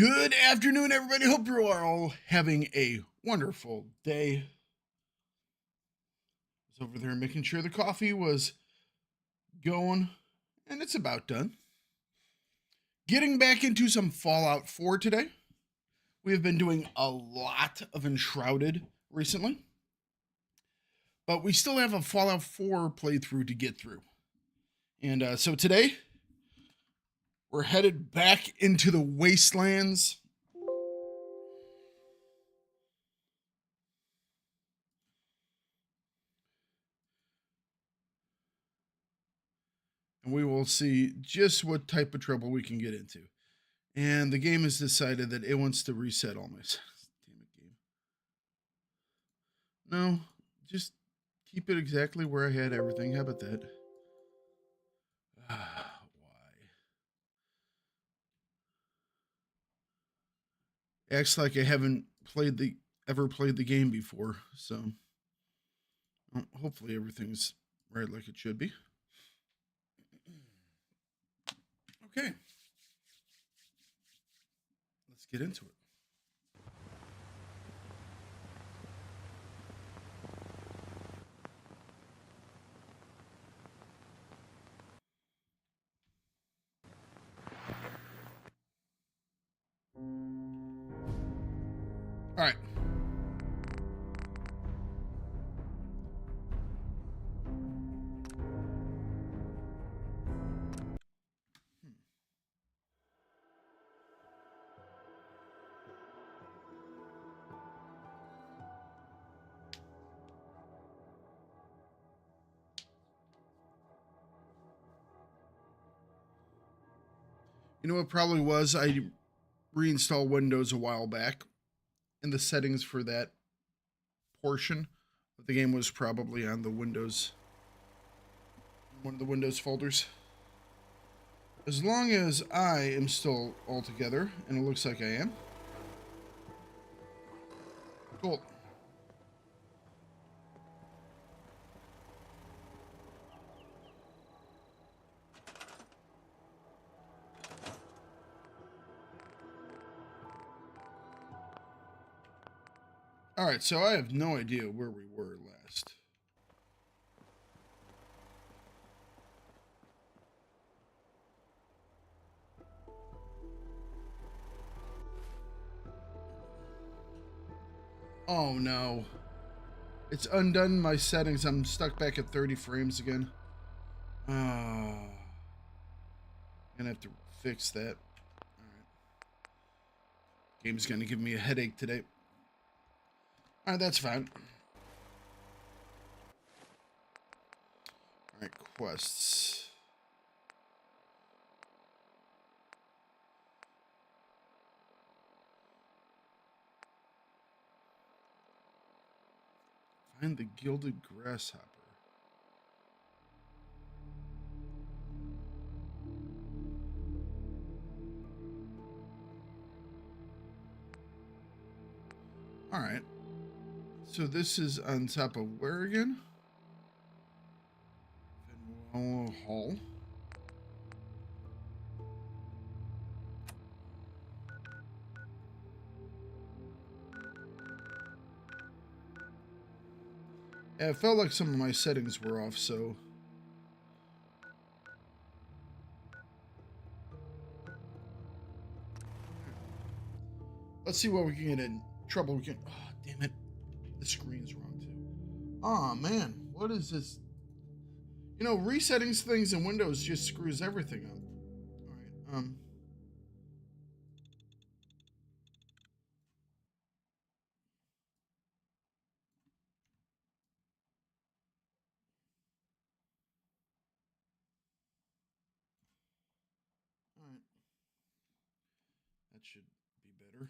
Good afternoon, everybody. Hope you are all having a wonderful day. I was over there making sure the coffee was going, and it's about done. Getting back into some Fallout 4 today. We have been doing a lot of Enshrouded recently, but we still have a Fallout 4 playthrough to get through. And so today, we're headed back into the Wastelands. And we will see just what type of trouble we can get into. And the game has decided that it wants to reset all my settings. Damn it, game. No, just keep it exactly where I had everything. How about that? Why? Acts like I haven't ever played the game before, so well, hopefully everything's right like it should be. Okay. Let's get into it. All right. You know what probably was? I reinstalled Windows a while back, and the settings for that portion of the game was probably on the Windows, one of the Windows folders. As long as I am still all together, and it looks like I am. Cool. All right, so I have no idea where we were last. Oh no. It's undone my settings. I'm stuck back at 30 frames again. I'm gonna have to fix that. Alright. Game's gonna give me a headache today. Alright, that's fine. Alright, quests. Find the gilded grasshopper. Alright. So this is on top of where again? Venwell Hall. Yeah, it felt like some of my settings were off, so... Let's see what we can get in trouble we can... Oh, damn it. The screen's wrong, too. Oh, man. What is this? You know, resetting things in Windows just screws everything up. Alright, Alright. That should be better.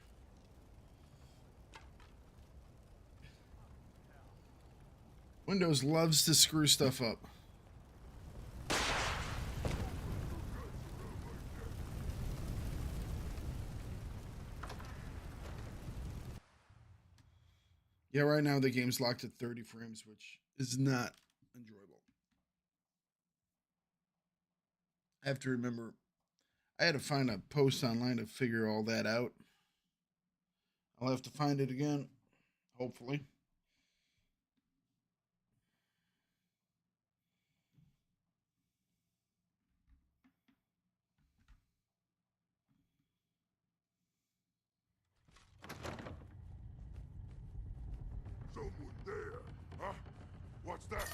Windows loves to screw stuff up. Yeah, right now the game's locked at 30 frames, which is not enjoyable. I have to remember, I had to find a post online to figure all that out. I'll have to find it again, hopefully. Someone there, huh? What's that?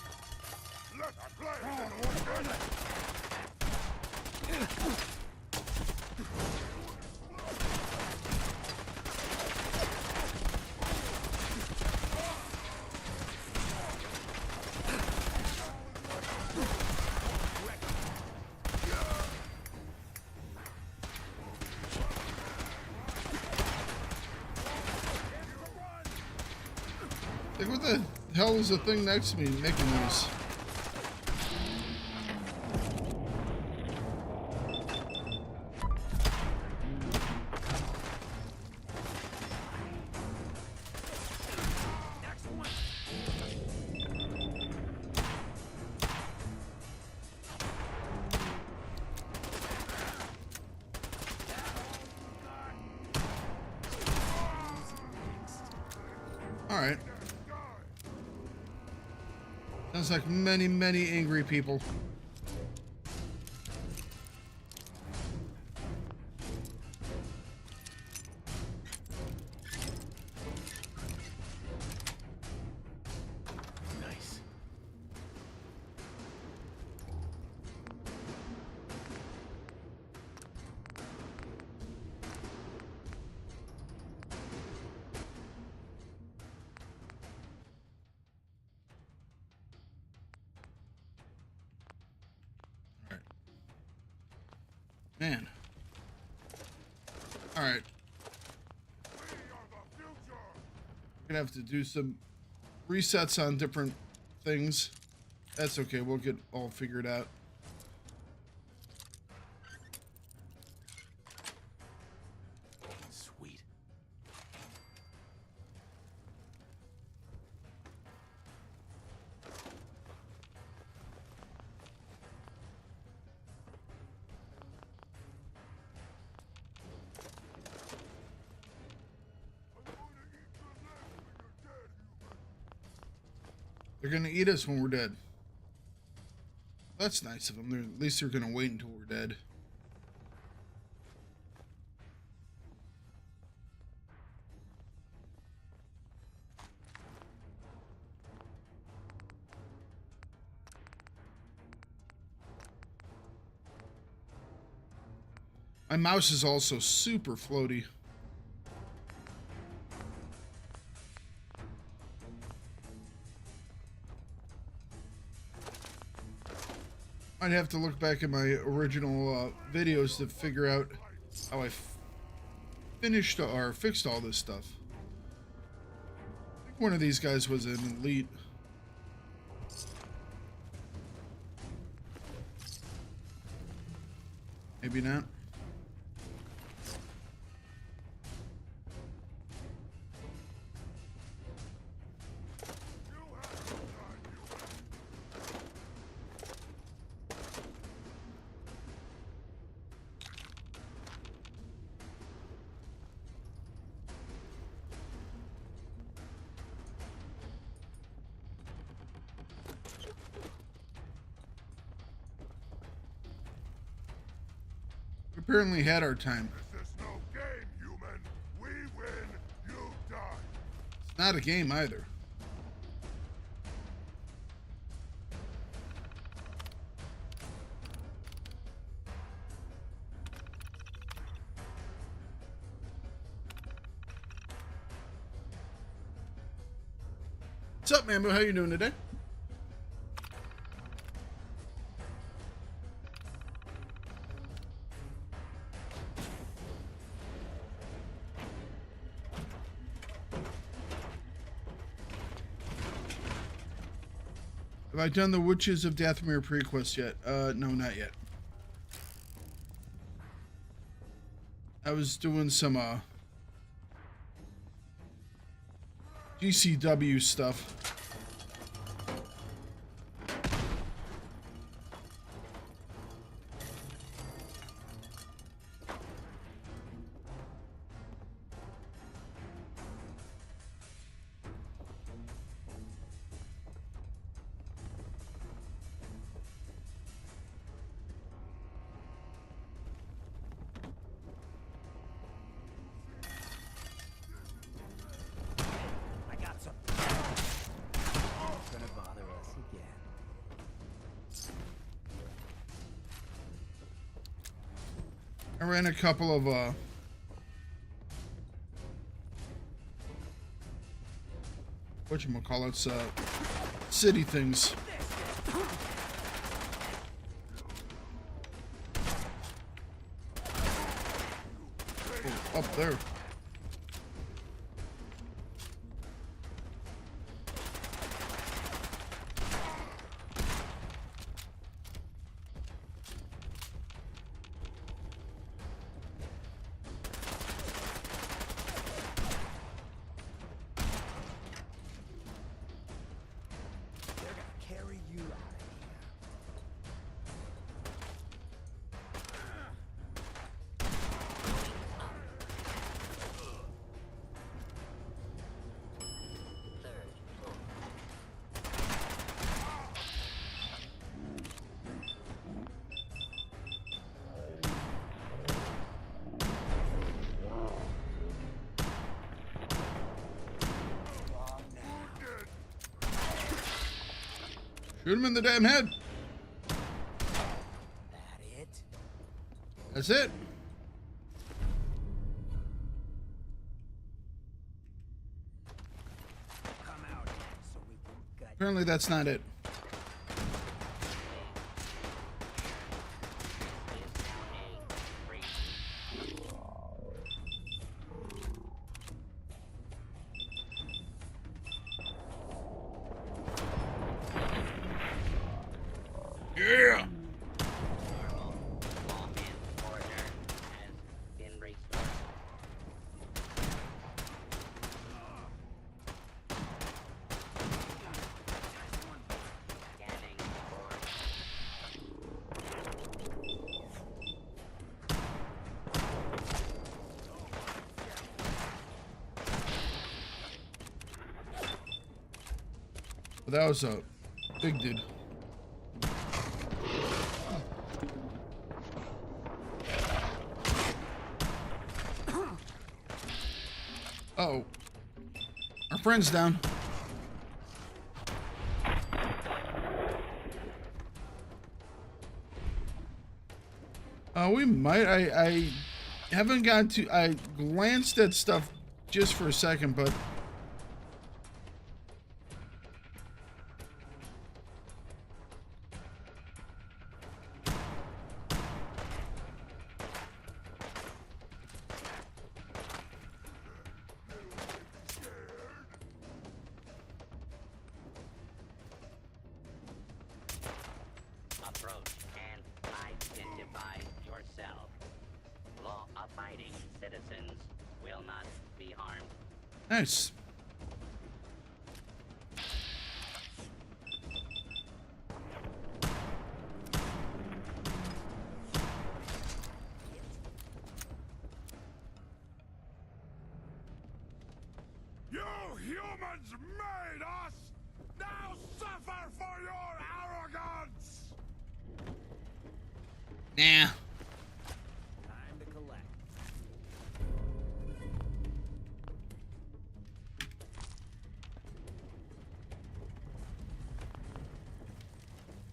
Let's play! Like, what the hell is the thing next to me making those? All right. Sounds like many, many angry people. Nice. Man. All right. We're gonna have to do some resets on different things. That's okay. We'll get all figured out. Sweet. They're gonna eat us when we're dead. That's nice of them. At least they're gonna wait until we're dead. My mouse is also super floaty. I'd have to look back at my original videos to figure out how I finished or fixed all this stuff. I think one of these guys was an elite. Maybe not. We apparently had our time. This is no game, human. We win, you die. It's not a game either. What's up, Mambo? How you doing today? Have I done the Witches of Dathomir pre-quest yet? No, not yet. I was doing some GCW stuff. I ran a couple of whatchamacallits, city things. Oh, up there. Shoot him in the damn head. That it? That's it. Come out so we can gut. Apparently that's not it. Yeah. But that was a big dude. Uh-oh. Our friend's down. We might. I haven't got to. I glanced at stuff just for a second, but approach and identify yourself. Law-abiding citizens will not be harmed. nice. You humans made us! Now suffer for your arrogance! Nah. Time to collect.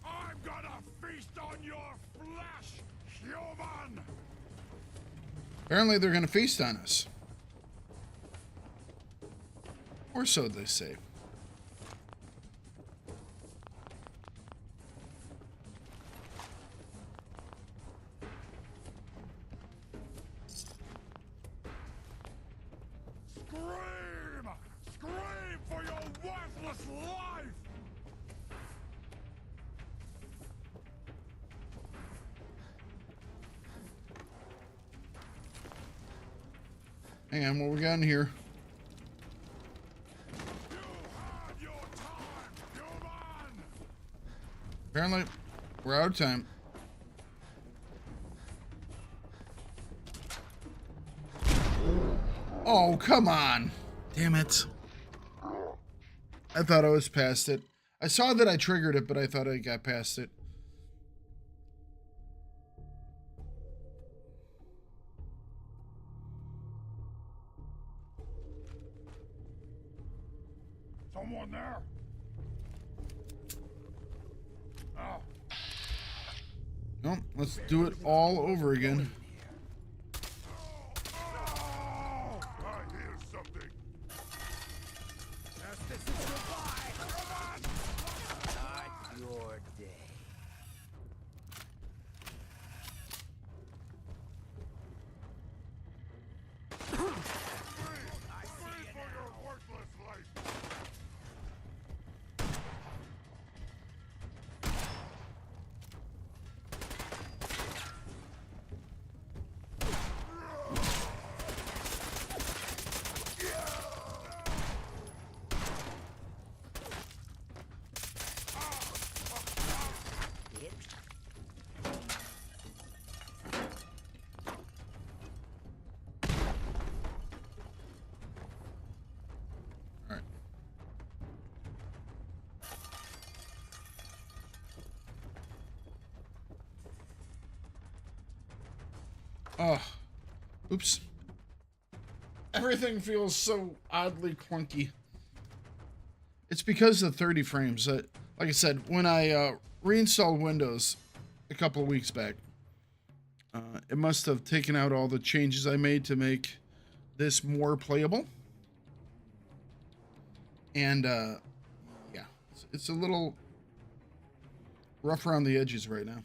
I'm gonna feast on your flesh, human! Apparently they're gonna feast on us. Or so they say. Scream! Scream for your worthless life! Hang on, what we got in here? You had your time, human! Apparently, we're out of time. Oh, come on. Damn it. I thought I was past it. I saw that I triggered it, but I thought I got past it. Someone there? Oh. No, let's do it all over again. Oh, oops. Everything feels so oddly clunky. It's because of 30 frames. Like I said, when I reinstalled Windows a couple of weeks back, it must have taken out all the changes I made to make this more playable. And yeah, it's a little rough around the edges right now.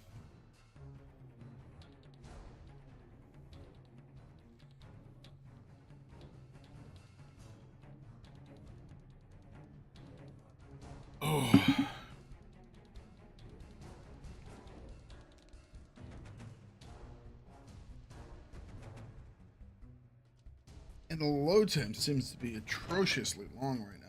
Oh. And the load time seems to be atrociously long right now.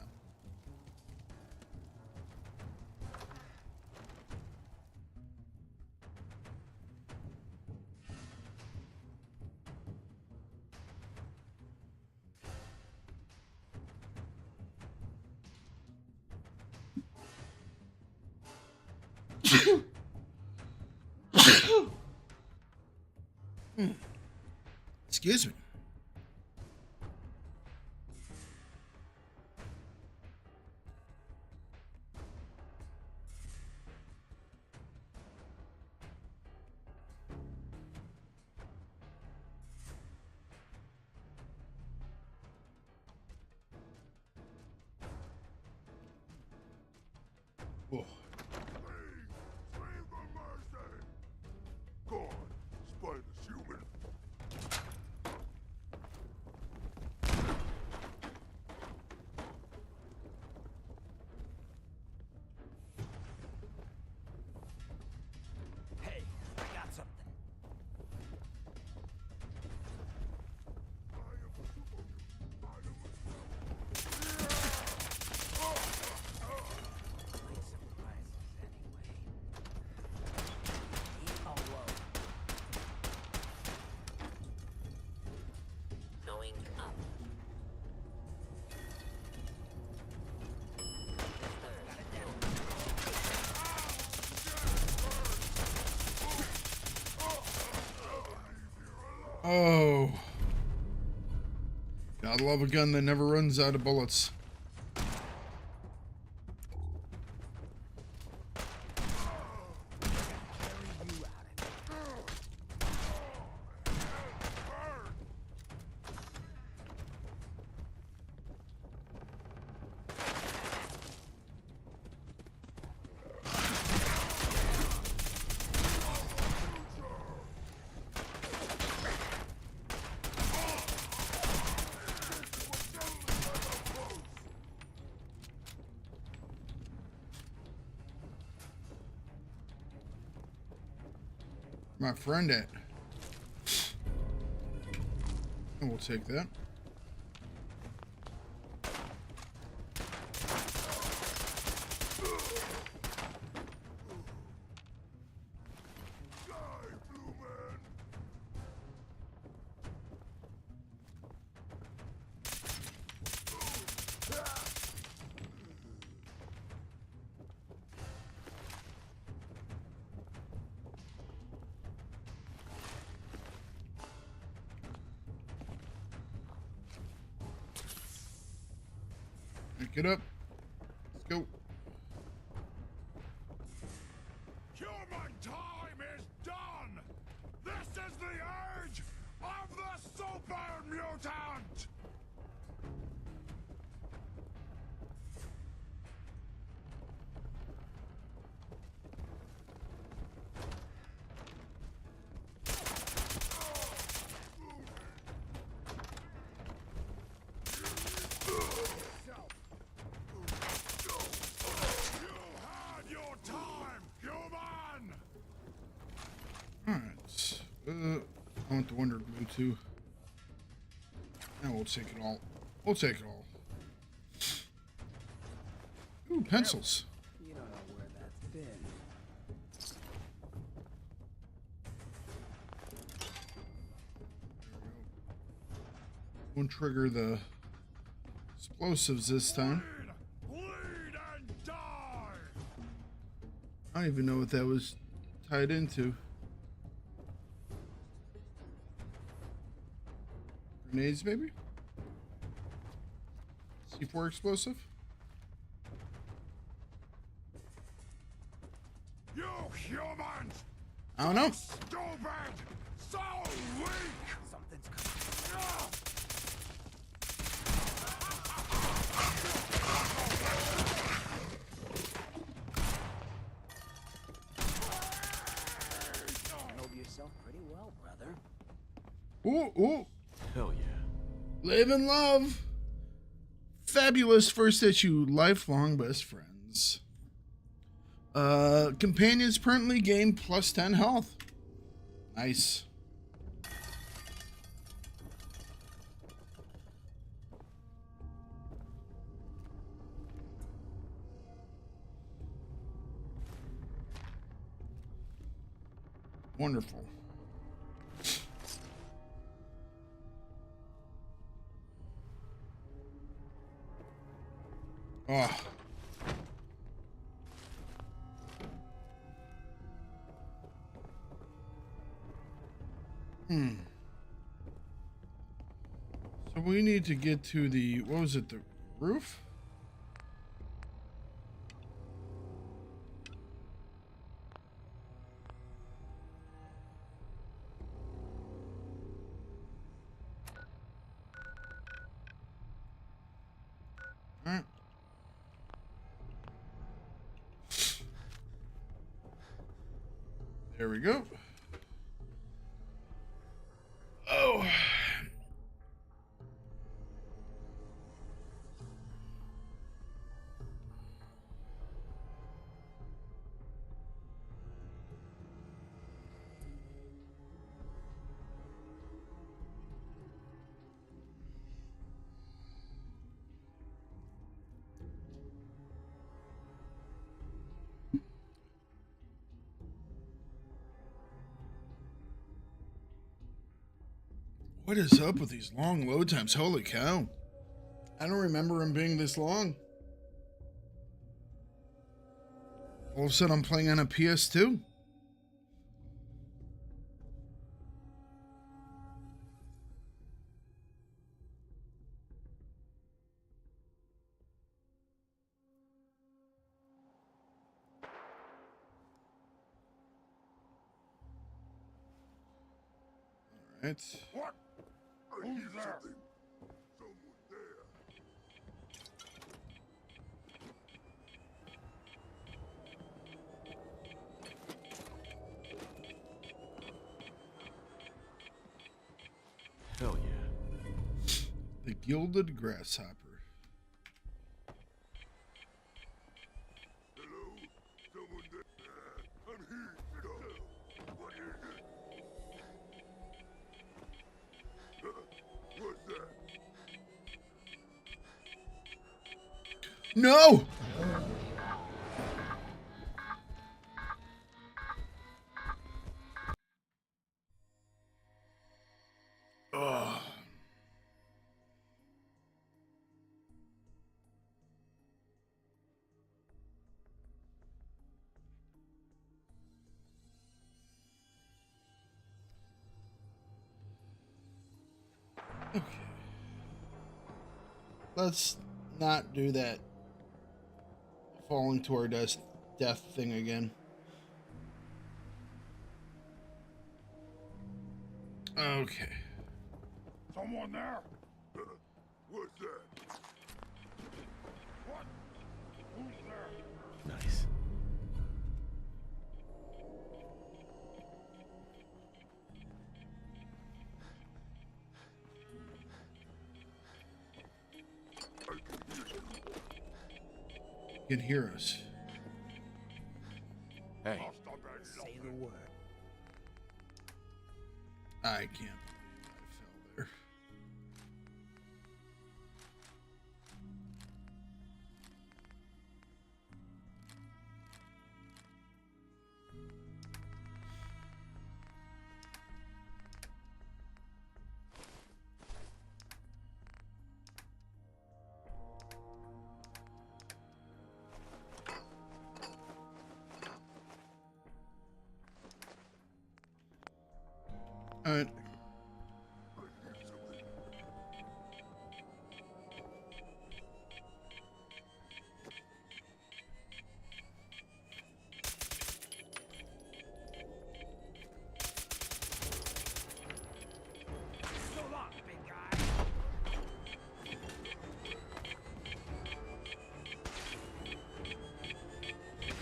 Excuse me. Oh. Please, for mercy. God, spite is human. Hey, I got something. Complete surprises anyway. Leave alone. Going up. Oh. Gotta love a gun that never runs out of bullets. My friend at. And we'll take that. Die, Blue Man. Pick it up. Let's go. Human time is done! This is the age of the super mutant! You had your time, human! Alright. I want the Wonder Glue too. And we'll take it all. We'll take it all. Ooh, pencils. You don't know where that's been. Won't trigger the explosives this time. Bleed and die! I don't even know what that was tied into. Grenades, maybe? C4 explosive? You humans! I don't know. Stupid! So weak! Something's coming. Ah! Handled yourself pretty well, brother. Ooh, ooh. Hell yeah. Live and love. Fabulous first issue, lifelong best friends. Companions permanently gain plus 10 health. Nice. Wonderful. Oh. So we need to get to the, what was it, the roof? All right. There we go. Oh. What is up with these long load times? Holy cow. I don't remember them being this long. All of a sudden I'm playing on a PS2. All right. What? Who's there? Someone there. Hell yeah. The Gilded Grasshopper. Hello? Someone there? I'm here. No. What is it? What's that? No! Ugh. Okay. Let's not do that falling to our death thing again. Okay. Someone there? What's that? What? Who's there? Nice. You can hear us. Hey, I'll stop at Say the word. I can't believe I fell there. All right.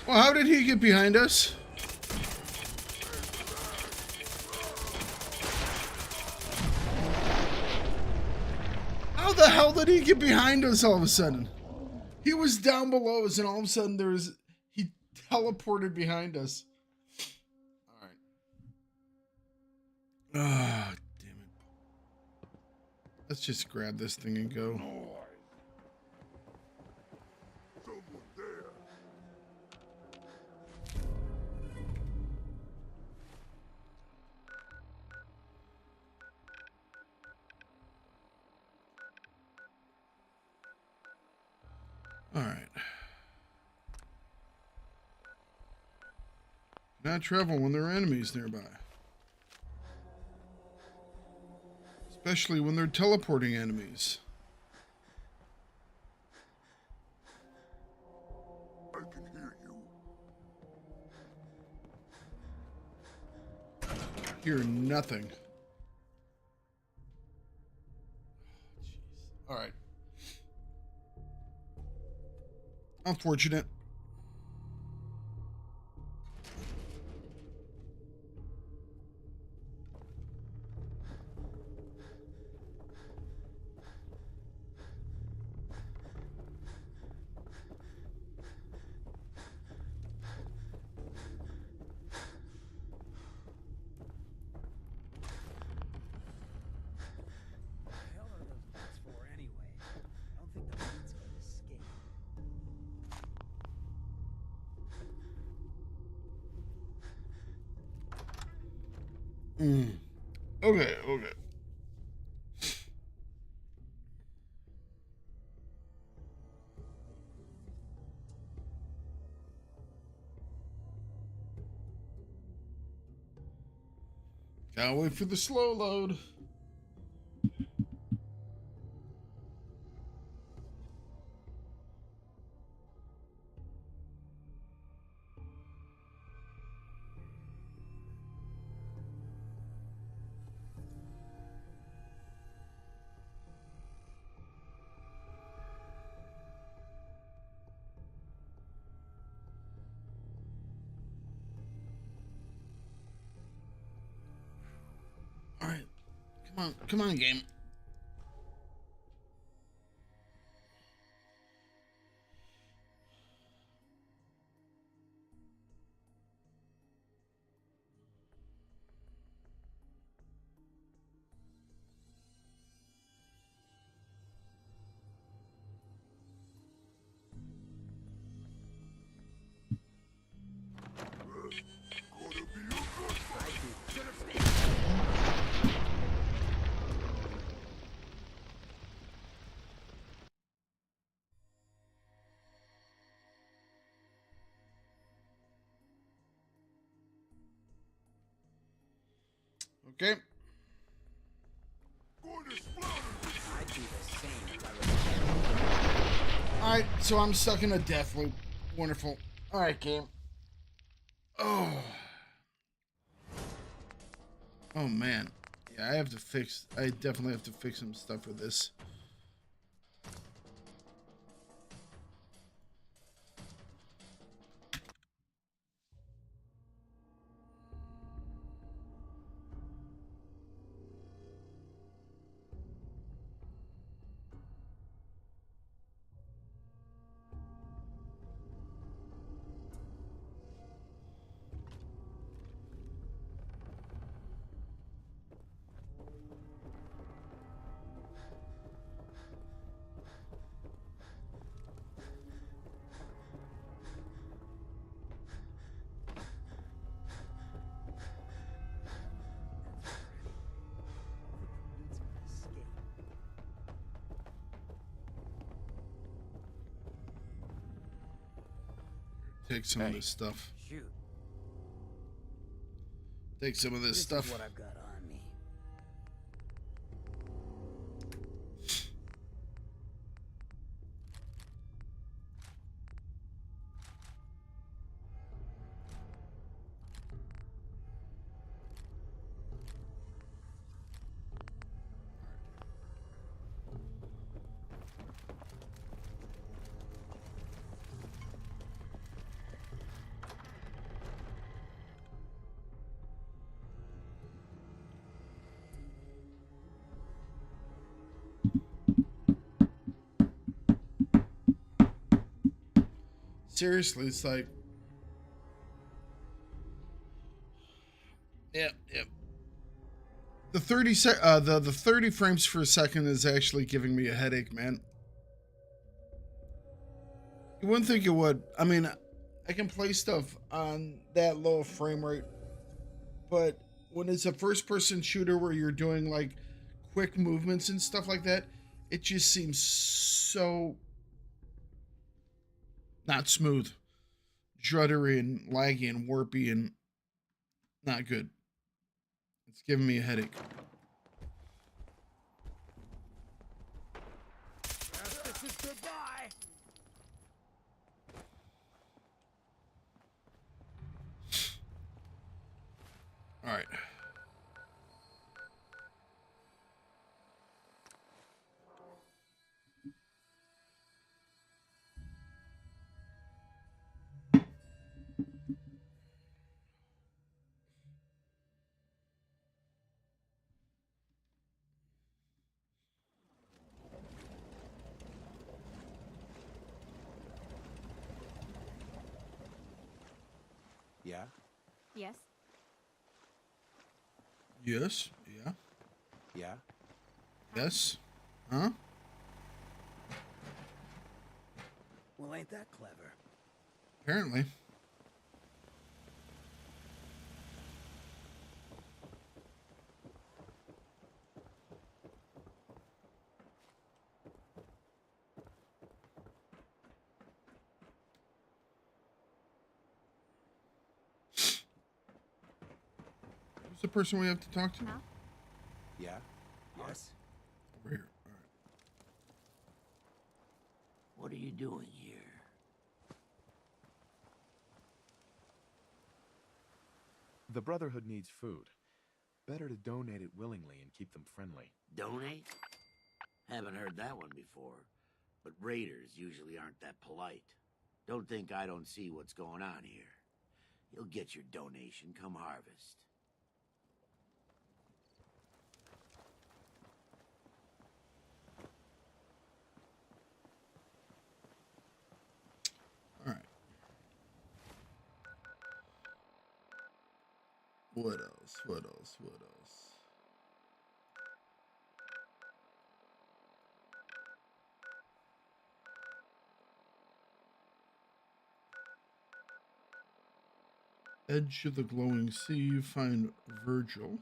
Well, how did he get behind us? How the hell did he get behind us all of a sudden? He was down below us, and all of a sudden he teleported behind us. All right. Ah, damn it. Let's just grab this thing and go. Someone there. All right. Not travel when there are enemies nearby. Especially when they're teleporting enemies. I can hear you. Hear nothing. All right. Unfortunate. What the hell are those bats for anyway? I don't think the beats could escape. Okay, okay. Gotta wait for the slow load. All right. Come on, game. Gonna be a good Okay. Gonna slaughter this. I'd do the same if I was. All right, so I'm stuck in a death loop. Wonderful. All right, game. Oh. Oh man. Yeah, I definitely have to fix some stuff with this. Take some of Hey. this stuff. Shoot. Take some of this This stuff. is what I've got on me. seriously, it's like, yeah. The 30 frames per second is actually giving me a headache, man. You wouldn't think it would. I mean, I can play stuff on that low frame rate, but when it's a first-person shooter where you're doing like quick movements and stuff like that, it just seems so not smooth, druddery and laggy and warpy and not good. It's giving me a headache. This is goodbye. All right. Yeah? Yes. Yes. Yeah. Yeah? Yes. Huh? Well, ain't that clever? Apparently. Who's the person we have to talk to? Huh? Yeah? Yes? Over here. All right. What are you doing here? The Brotherhood needs food. Better to donate it willingly and keep them friendly. Donate? Haven't heard that one before. But raiders usually aren't that polite. Don't think I don't see what's going on here. You'll get your donation come harvest. All right. What else? What else? What else? Edge of the glowing sea, you find Virgil.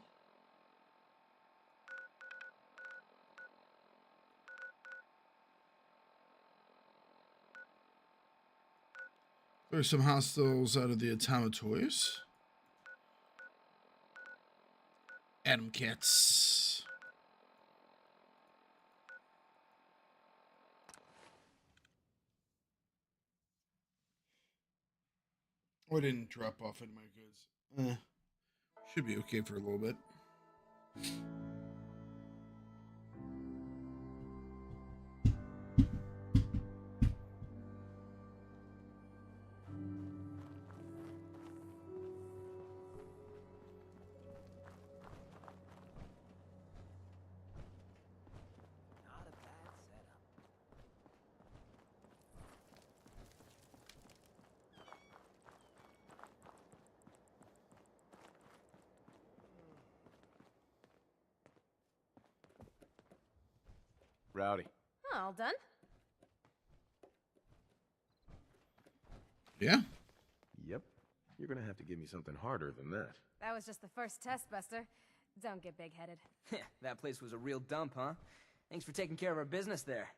There's some hostiles out of the Automatoys. Atom Cats. Oh, I didn't drop off any of my goods. Should be okay for a little bit. Not a bad setup. Rowdy. Oh, all done? Yeah. Yep. You're gonna have to give me something harder than that. That was just the first test, Buster. Don't get big-headed. That place was a real dump, huh? Thanks for taking care of our business there.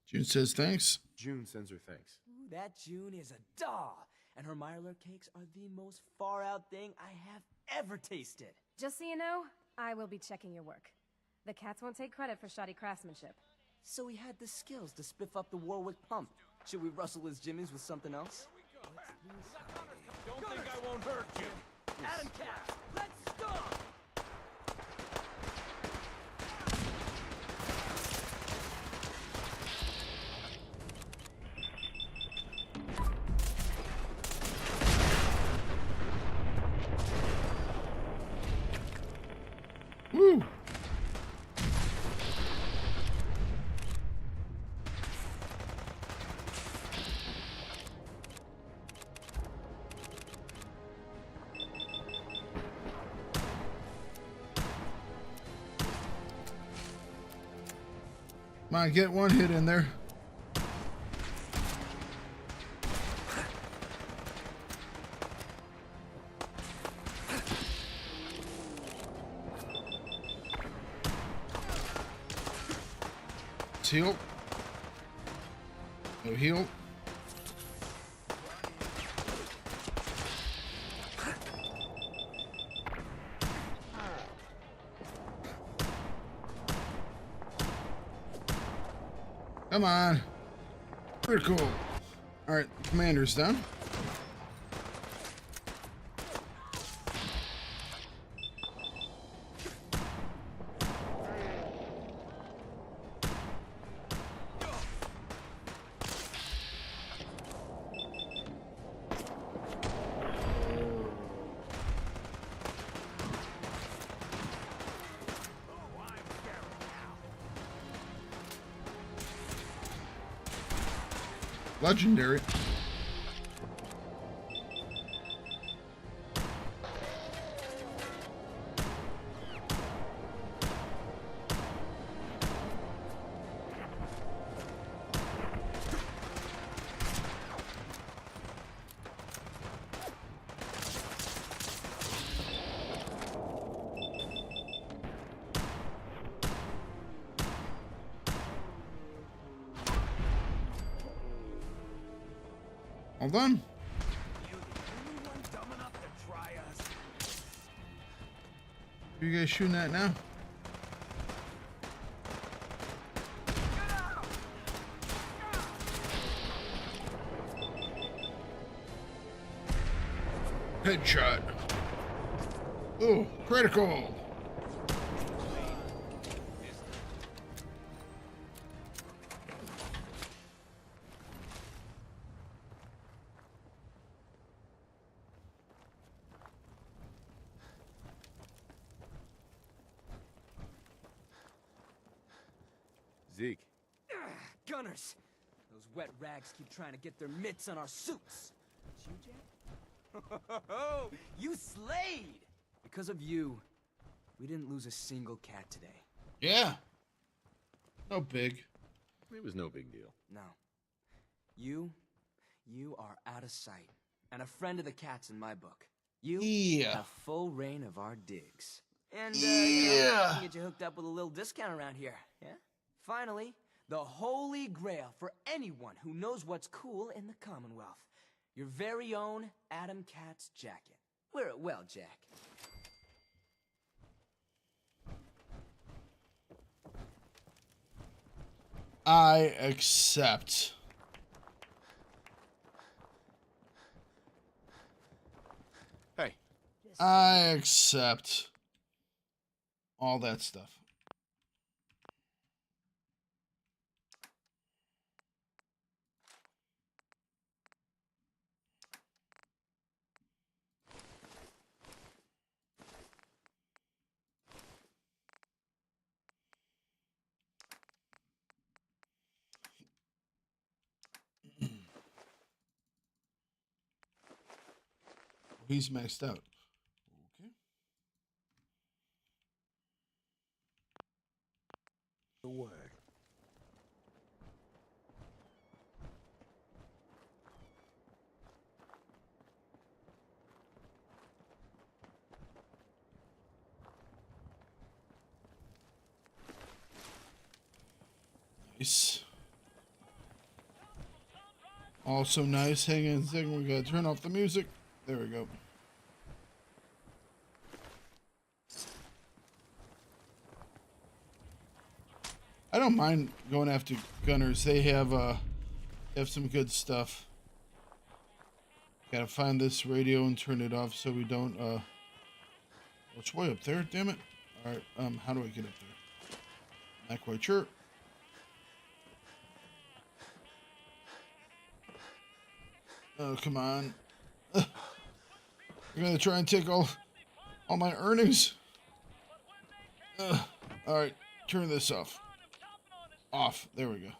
June says thanks. June sends her thanks. Ooh, that June is a doll. And her Mylar cakes are the most far-out thing I have ever tasted. Just so you know, I will be checking your work. The cats won't take credit for shoddy craftsmanship. So he had the skills to spiff up the Warwick pump. Should we rustle his jimmies with something else? Don't think I won't hurt you. Adam Cats, let's stop! Woo! Come on, get one hit in there. Let's heal. No heal. Come on. Critical. All right, commander's done. Legendary. All done. Who are you guys shooting at now? Headshot. Ooh, critical. Zeke, Gunners! Those wet rags keep trying to get their mitts on our suits. It's you, Jack? You slayed! Because of you, we didn't lose a single cat today. Yeah. No big. it was no big deal. No. You are out of sight. And a friend of the cat's in my book. You have full reign of our digs. And, you know, I can get you hooked up with a little discount around here, yeah? Finally, the holy grail for anyone who knows what's cool in the Commonwealth. Your very own Adam Cat's jacket. Wear it well, Jack. I accept. Hey. I accept all that stuff. He's maxed out. Okay. The way. Nice. Also nice. Hang on a second. We gotta turn off the music. There we go. I don't mind going after gunners. They have some good stuff. Gotta find this radio and turn it off so we don't it's way up there, damn it. Alright, how do I get up there? Not quite sure. Oh, come on. You're gonna try and take all my earnings. Alright, turn this off. Off. There we go.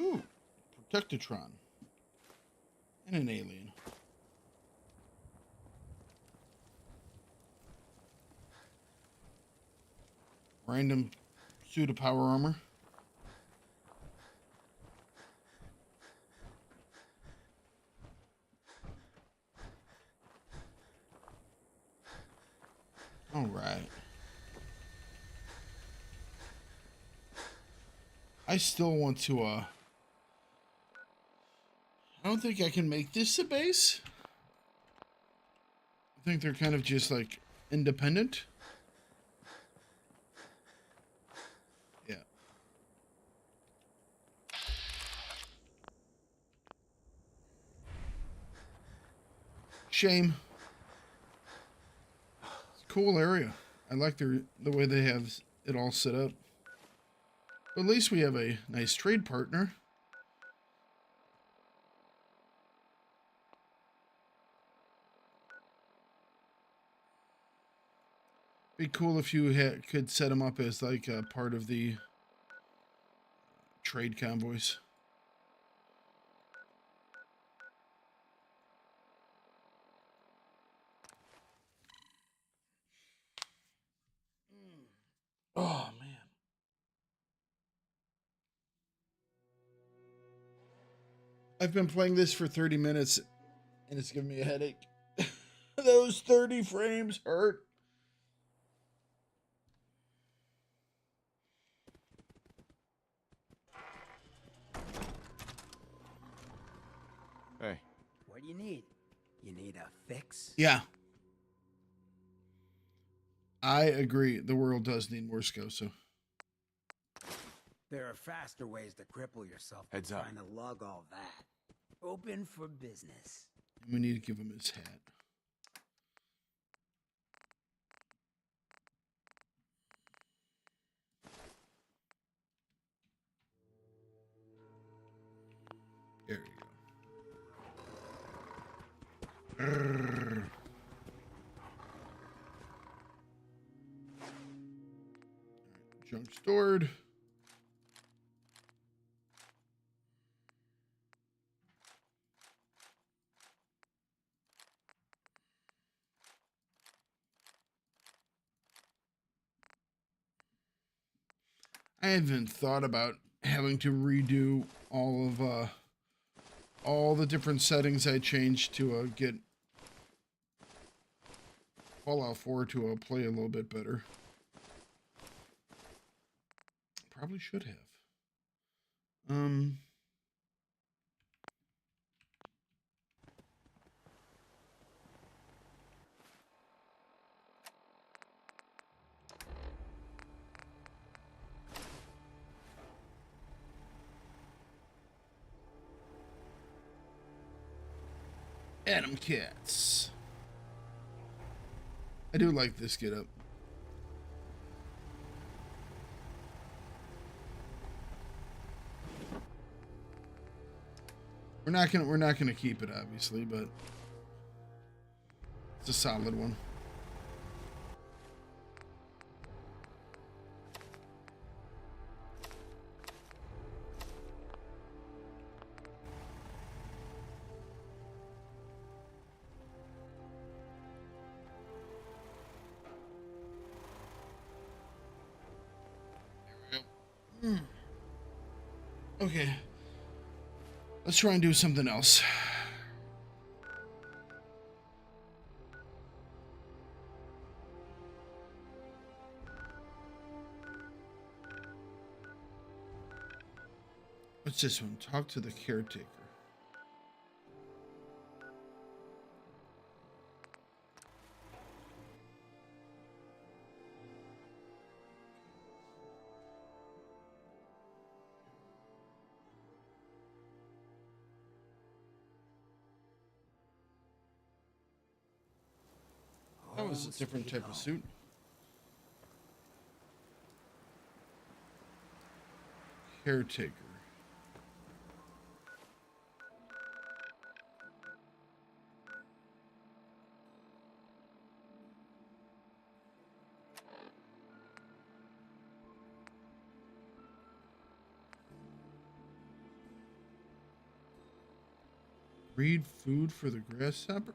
Ooh, Protectatron. And an alien. Random Suit of power armor. All right. I still want to, I don't think I can make this a base. I think they're kind of just like independent. Yeah. Shame. It's a cool area. I like the way they have it all set up. But at least we have a nice trade partner. Be cool if you could set them up as like a part of the trade convoys. Oh, man. I've been playing this for 30 minutes and it's giving me a headache. Those 30 frames hurt. Hey. What do you need? You need a fix? Yeah. I agree. The world does need more SCOSO. There are faster ways to cripple yourself than Heads up. trying to lug all that. Open for business. We need to give him his hat. There you go. Grrr. Junk stored. I haven't thought about having to redo all the different settings I changed to get Fallout 4 to play a little bit better. Probably should have. Adam Cats. I do like this get up. We're not gonna keep it obviously, but it's a solid one. Okay. Let's try and do something else. What's this one? Talk to the caretaker. That was a different type of suit. Caretaker. Breed food for the grasshopper.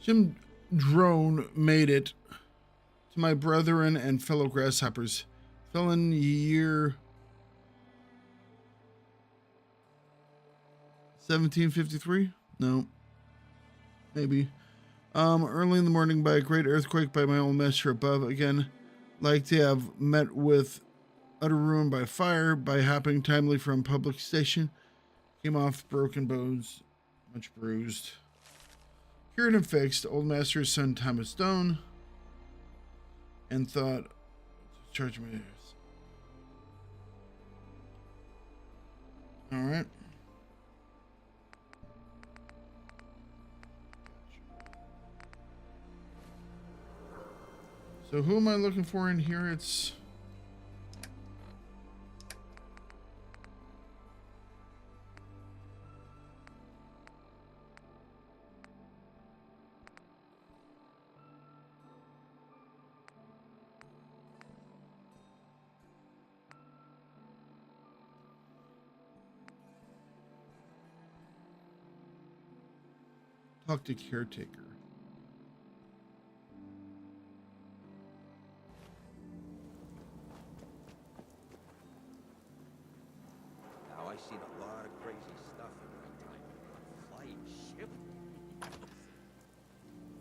Jim Drone made it. To my brethren and fellow grasshoppers, fell in year 1753? No. Maybe. Early in the morning by a great earthquake by my old master above. Again, like to have met with utter ruin by fire, by hopping timely from public station. Came off broken bones, much bruised. Cured and fixed, old master's son Thomas Stone. And thought, charge me. All right. So who am I looking for in here? It's talk to caretaker. Now I seen a lot of crazy stuff in my time. A flying ship?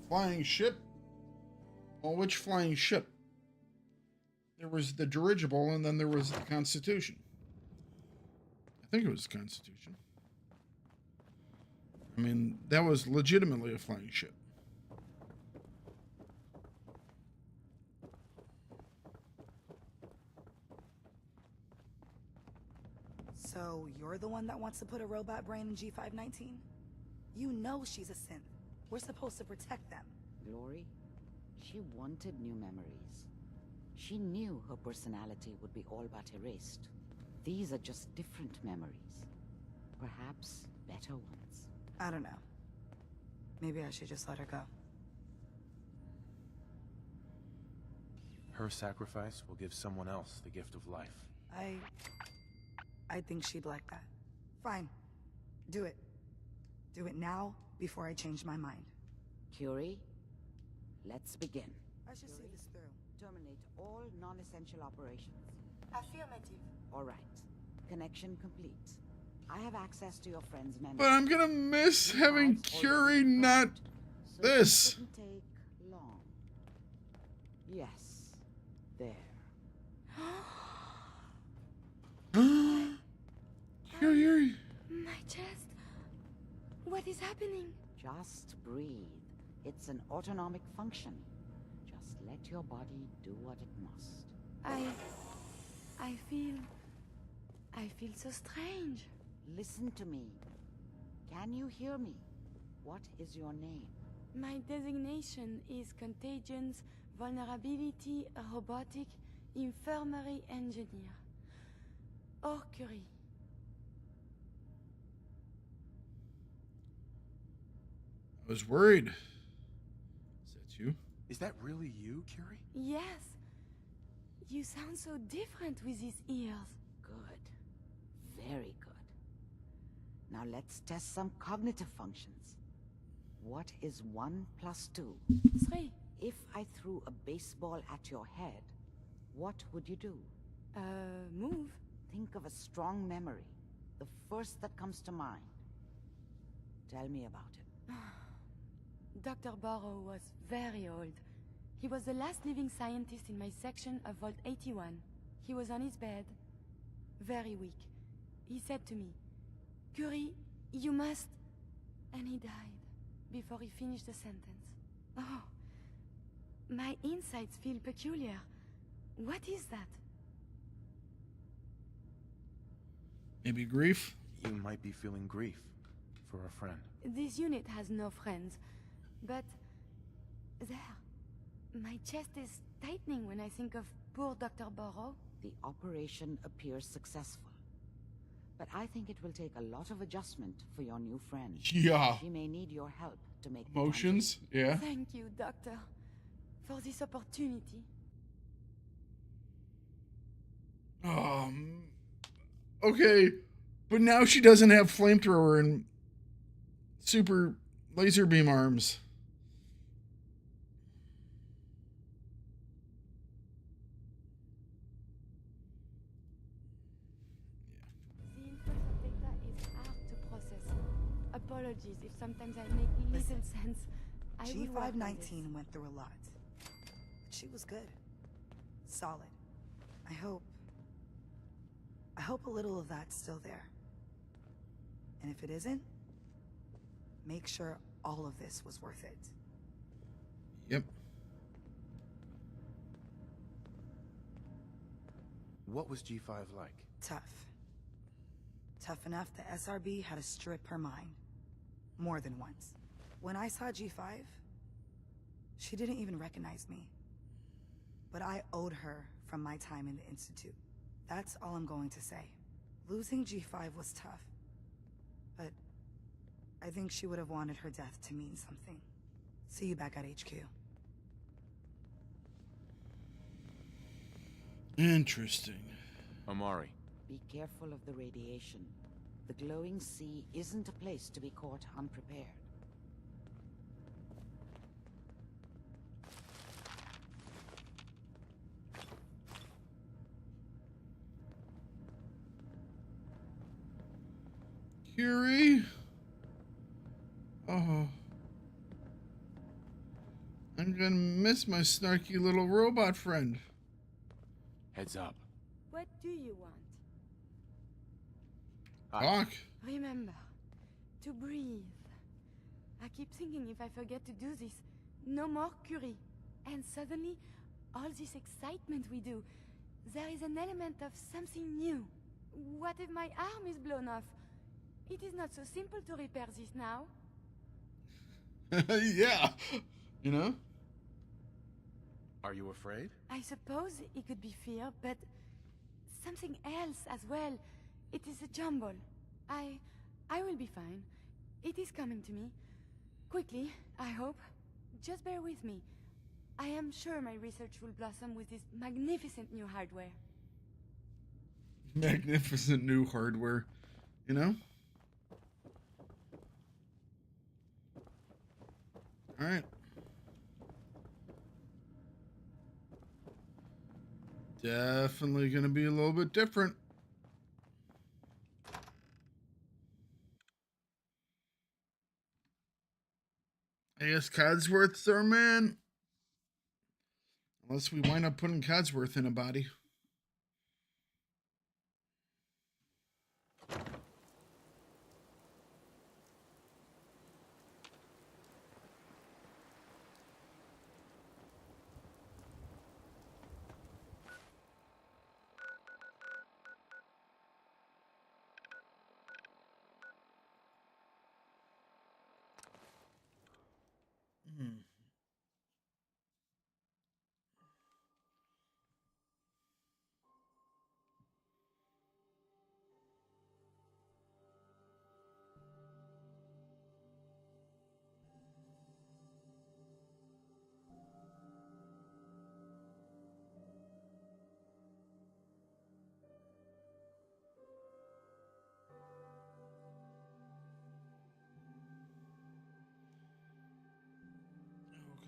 Flying ship? Well, which flying ship? There was the dirigible, and then there was the Constitution. I think it was the Constitution. I mean, that was legitimately a flying ship. So, you're the one that wants to put a robot brain in G519? You know she's a synth. We're supposed to protect them. Glory, she wanted new memories. She knew her personality would be all but erased. These are just different memories. Perhaps better ones. I don't know. Maybe I should just let her go. Her sacrifice will give someone else the gift of life. I think she'd like that. Fine. Do it. Do it now, before I change my mind. Curie, let's begin. I should see this through. Terminate all non-essential operations. Affirmative. All right. Connection complete. I have access to your friend's memory. But I'm gonna miss having Curie, not so this. It wouldn't take long. Yes. There. Curie. My chest. What is happening? Just breathe. It's an autonomic function. Just let your body do what it must. I feel so strange. Listen to me. Can you hear me? What is your name? My designation is Contagions, Vulnerability, Robotic, Infirmary Engineer. Curie. I was worried. Is that you? Is that really you, Curie? Yes. You sound so different with these ears. Good. Very good. Now let's test some cognitive functions. What is 1 plus 2? 3. If I threw a baseball at your head, what would you do? Move. Think of a strong memory. The first that comes to mind. Tell me about it. Dr. Burrow was very old. He was the last living scientist in my section of Vault 81. He was on his bed, very weak. He said to me, "Curie, you must..." And he died before he finished the sentence. Oh, my insides feel peculiar. What is that? Maybe grief? You might be feeling grief for a friend. This unit has no friends, but there, my chest is tightening when I think of poor Dr. Burrow. The operation appears successful. But I think it will take a lot of adjustment for your new friend. Yeah. She may need your help to make Emotions? Yeah. Thank you, Doctor, for this opportunity. Okay, but now she doesn't have flamethrower and super laser beam arms. apologies if sometimes I make little sense. I will work on this. G519 went through a lot. She was good. Solid. I hope a little of that's still there. And if it isn't, make sure all of this was worth it. Yep. What was G5 like? Tough. Tough enough the SRB had to strip her mind. More than once. When I saw G5, she didn't even recognize me. But I owed her from my time in the Institute. That's all I'm going to say. Losing G5 was tough. But I think she would have wanted her death to mean something. See you back at HQ. Interesting. Amari. Be careful of the radiation. The glowing sea isn't a place to be caught unprepared. Curie? Oh. I'm gonna miss my snarky little robot friend. Heads up. What do you want? Talk. Remember, to breathe. I keep thinking if I forget to do this, no more Curie. And suddenly, all this excitement we do, there is an element of something new. What if my arm is blown off? It is not so simple to repair this now. Yeah. You know? Are you afraid? I suppose it could be fear, but something else as well. It is a jumble. I will be fine. It is coming to me. Quickly, I hope. Just bear with me. I am sure my research will blossom with this magnificent new hardware. Magnificent new hardware. You know? Alright. Definitely gonna be a little bit different. I guess Codsworth's our man. Unless we wind up putting Codsworth in a body.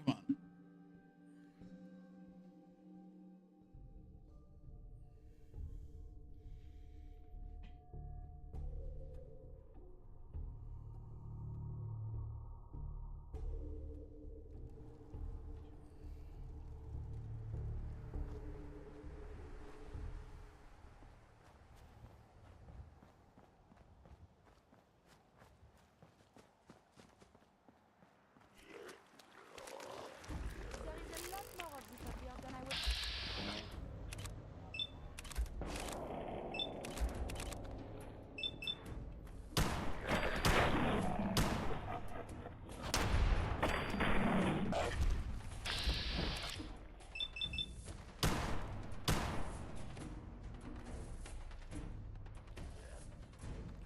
Come on. There is a lot more of this up here than I would...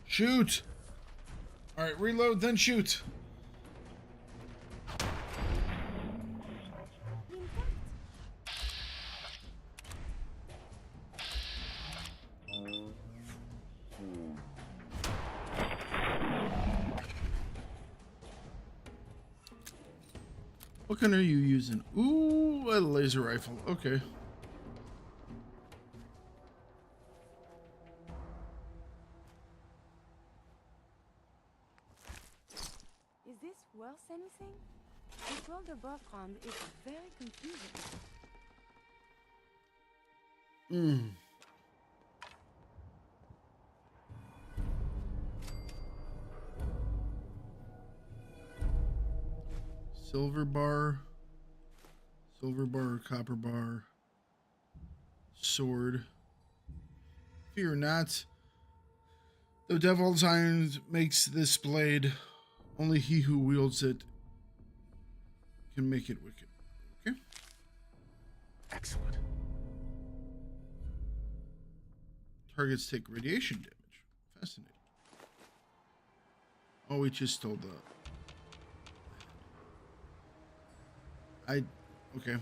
Shoot! Alright, reload, then shoot. What kind are you using? Ooh, a laser rifle. Okay. anything? This world of background is very confusing. Silver bar, copper bar, sword. Fear not. The devil's iron makes this blade. Only he who wields it can make it wicked. Okay. Excellent. Targets take radiation damage. Fascinating. Oh, we just told that. Okay.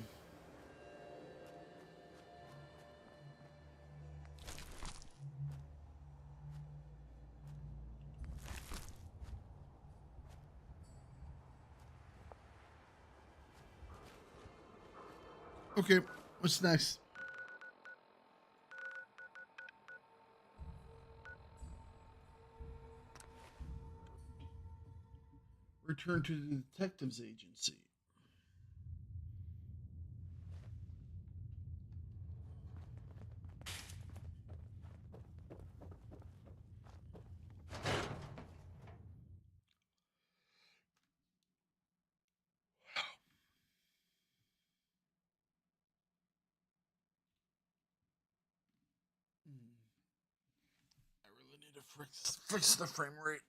Okay, what's next? Return to the detective's agency. I really need to fix the frame rate.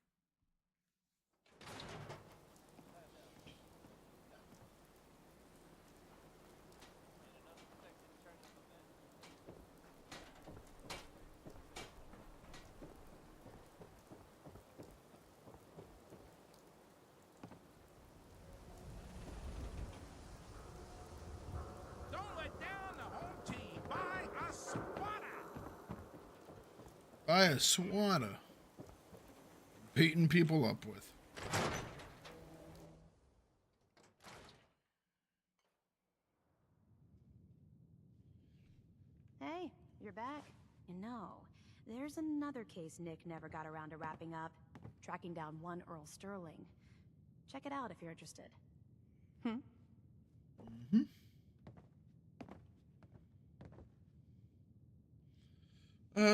Don't let down the home team. Buy a swatter. Buy a swatter. Beating people up with. Hey, you're back. You know, there's another case Nick never got around to wrapping up. Tracking down one Earl Sterling. Check it out if you're interested.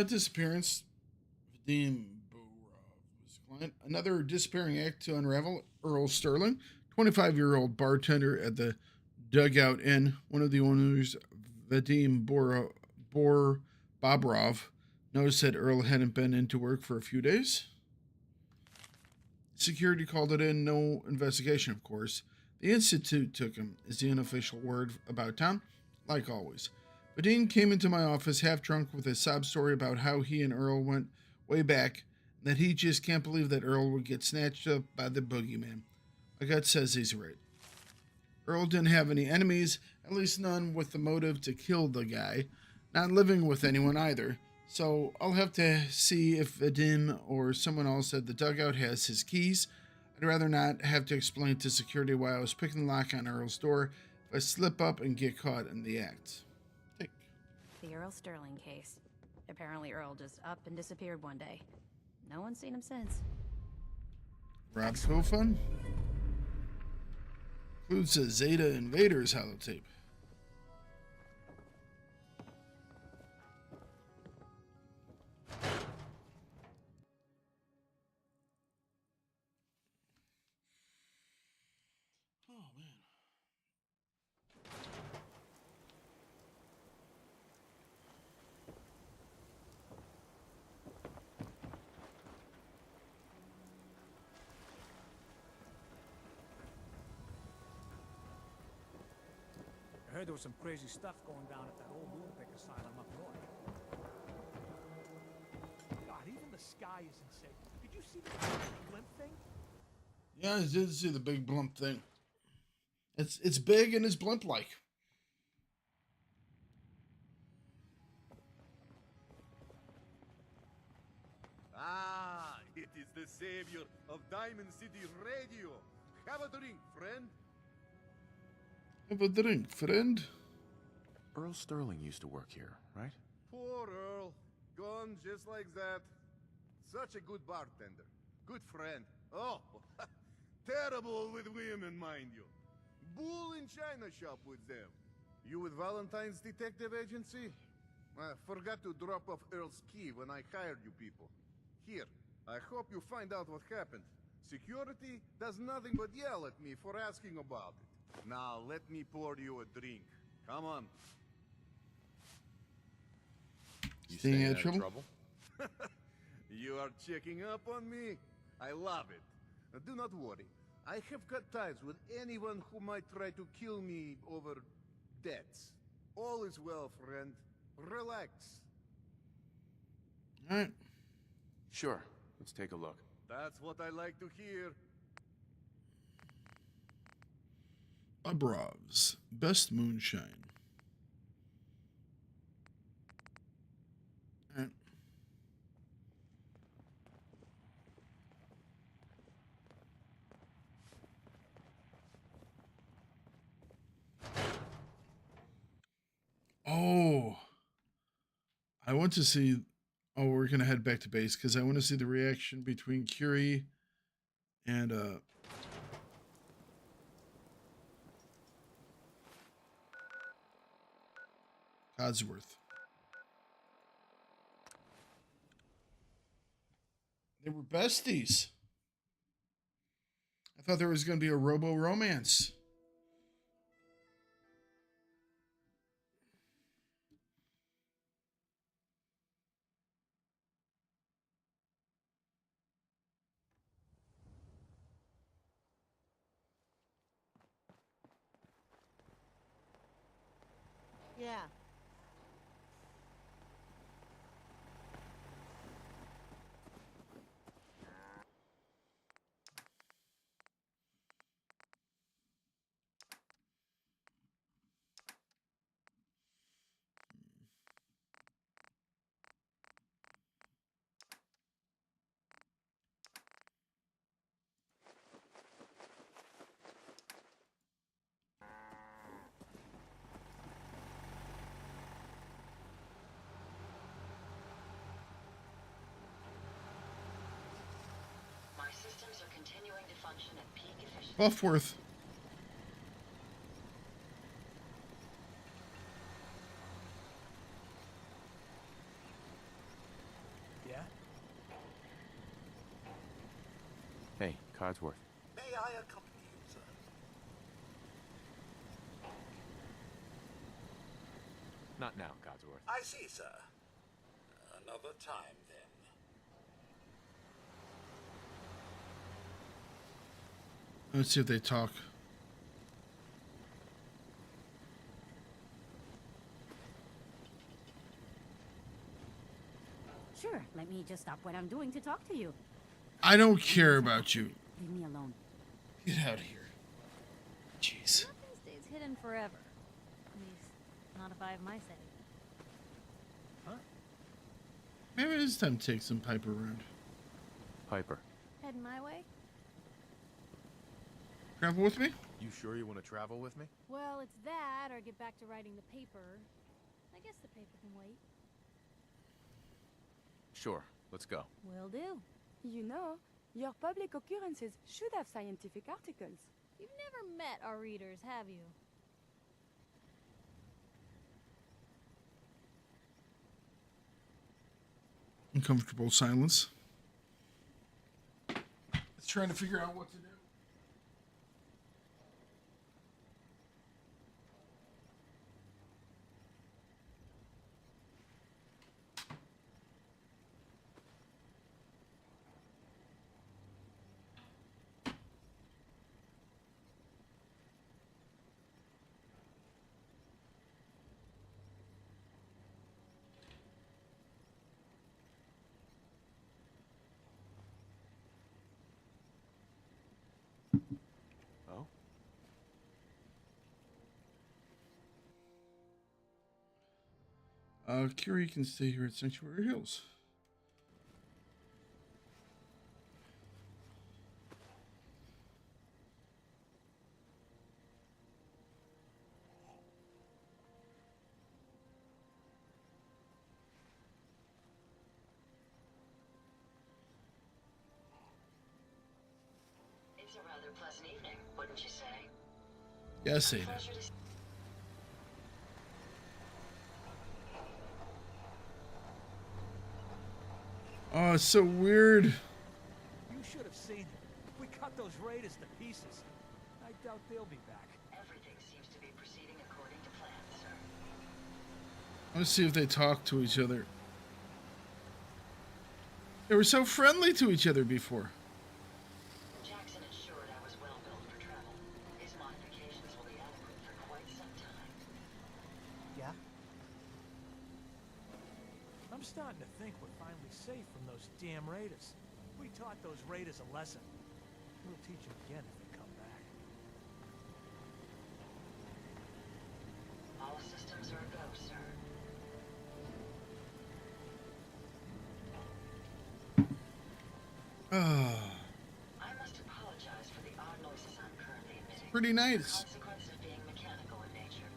Disappearance. Vadim Borov was the client. Another disappearing act to unravel. Earl Sterling, 25-year-old bartender at the Dugout Inn. One of the owners, Vadim Bobrov, noticed that Earl hadn't been into work for a few days. Security called it in. No investigation, of course. The Institute took him, is the unofficial word about town, like always. Vadim came into my office half drunk with a sob story about how he and Earl went way back, and that he just can't believe that Earl would get snatched up by the boogeyman. My gut says he's right. Earl didn't have any enemies, at least none with the motive to kill the guy, not living with anyone either. So I'll have to see if Vadim or someone else at the Dugout has his keys. I'd rather not have to explain to security why I was picking the lock on Earl's door if I slip up and get caught in the act. The Earl Sterling case. Apparently Earl just up and disappeared one day. No one's seen him since. Rob Kofun includes a Zeta Invaders holotape. I heard there was some crazy stuff going down at that old lunatic asylum up north. God, even the sky is insane. Did you see the blimp thing? Yeah, I did see the big blimp thing. It's big and it's blimp-like. Ah, it is the savior of Diamond City Radio. Have a drink, friend. Have a drink, friend. Earl Sterling used to work here, right? Poor Earl. Gone just like that. Such a good bartender. Good friend. Oh, Terrible with women, mind you. Bull in china shop with them. You with Valentine's Detective Agency? I forgot to drop off Earl's key when I hired you people. Here, I hope you find out what happened. Security does nothing but yell at me for asking about it. Now, let me pour you a drink. Come on. You Staying staying out out of of trouble? trouble? You are checking up on me? I love it. Do not worry. I have cut ties with anyone who might try to kill me over debts. All is well, friend. Relax. All right. Sure. Let's take a look. That's what I like to hear. Bobrov's best moonshine. All right. Oh, I want to see. Oh, we're gonna head back to base because I want to see the reaction between Curie and Codsworth. They were besties. I thought there was gonna be a robo romance. Yeah. My systems are continuing to function at peak efficiency. Buffworth. Yeah? Hey, Codsworth. May I accompany you, sir? Not now, Codsworth. I see, sir. Another time, then. Let's see if they talk. Sure, let me just stop what I'm doing to talk to you. I don't care about you. Leave me alone. Get out of here. Jeez. Nothing stays hidden forever. At least, not if I have my say. Maybe it is time to take some Piper around. Piper. Heading my way? Travel with me? You sure you want to travel with me? Well, it's that, or get back to writing the paper. I guess the paper can wait. Sure. Let's go. Will do. You know, your public occurrences should have scientific articles. You've never met our readers, have you? Uncomfortable silence. It's trying to figure out what to do. Oh? Curie can stay here at Sanctuary Hills. It's a rather pleasant evening, wouldn't you say? Yes, Ada. Pleasure to Oh, it's so weird. You should have seen it. We cut those raiders to pieces. I doubt they'll be back. Everything seems to be proceeding according to plan, sir. Let's see if they talk to each other. They were so friendly to each other before. Jackson ensured I was well built for travel. His modifications will be adequate for quite some time. Yeah? I'm starting to think we're finally safe from those damn raiders. We taught those raiders a lesson. We'll teach them again if they come back. All systems are a go, sir. I must apologize for the odd noises I'm currently emitting. Pretty nice. The consequence of being mechanical in nature.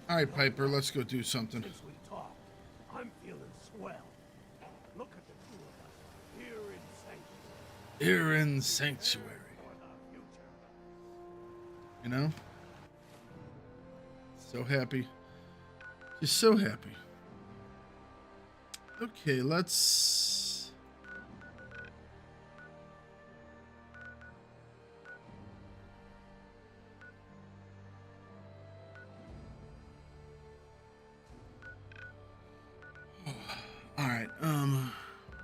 All right, Piper, let's go do something. Since we talked, I'm feeling swell. Look at the two of us here in Sanctuary. Here in Sanctuary. You know? So happy. Just so happy. Okay, let's... All right, I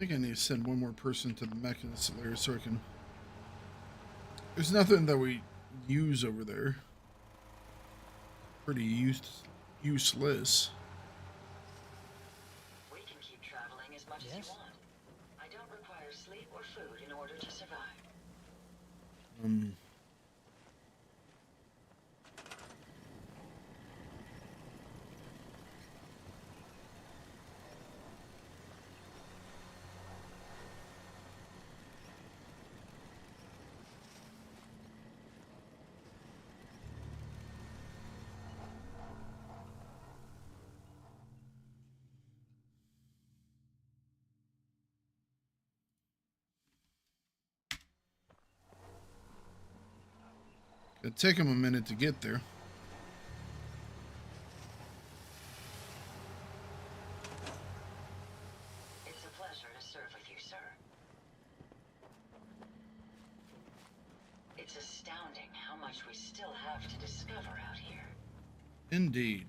think I need to send one more person to the Mechanist layer so I can... There's nothing that we use over there. Pretty useless. We can keep traveling as much as you want. I don't require sleep or food in order to survive. It'll take him a minute to get there. It's a pleasure to serve with you, sir. It's astounding how much we still have to discover out here. Indeed.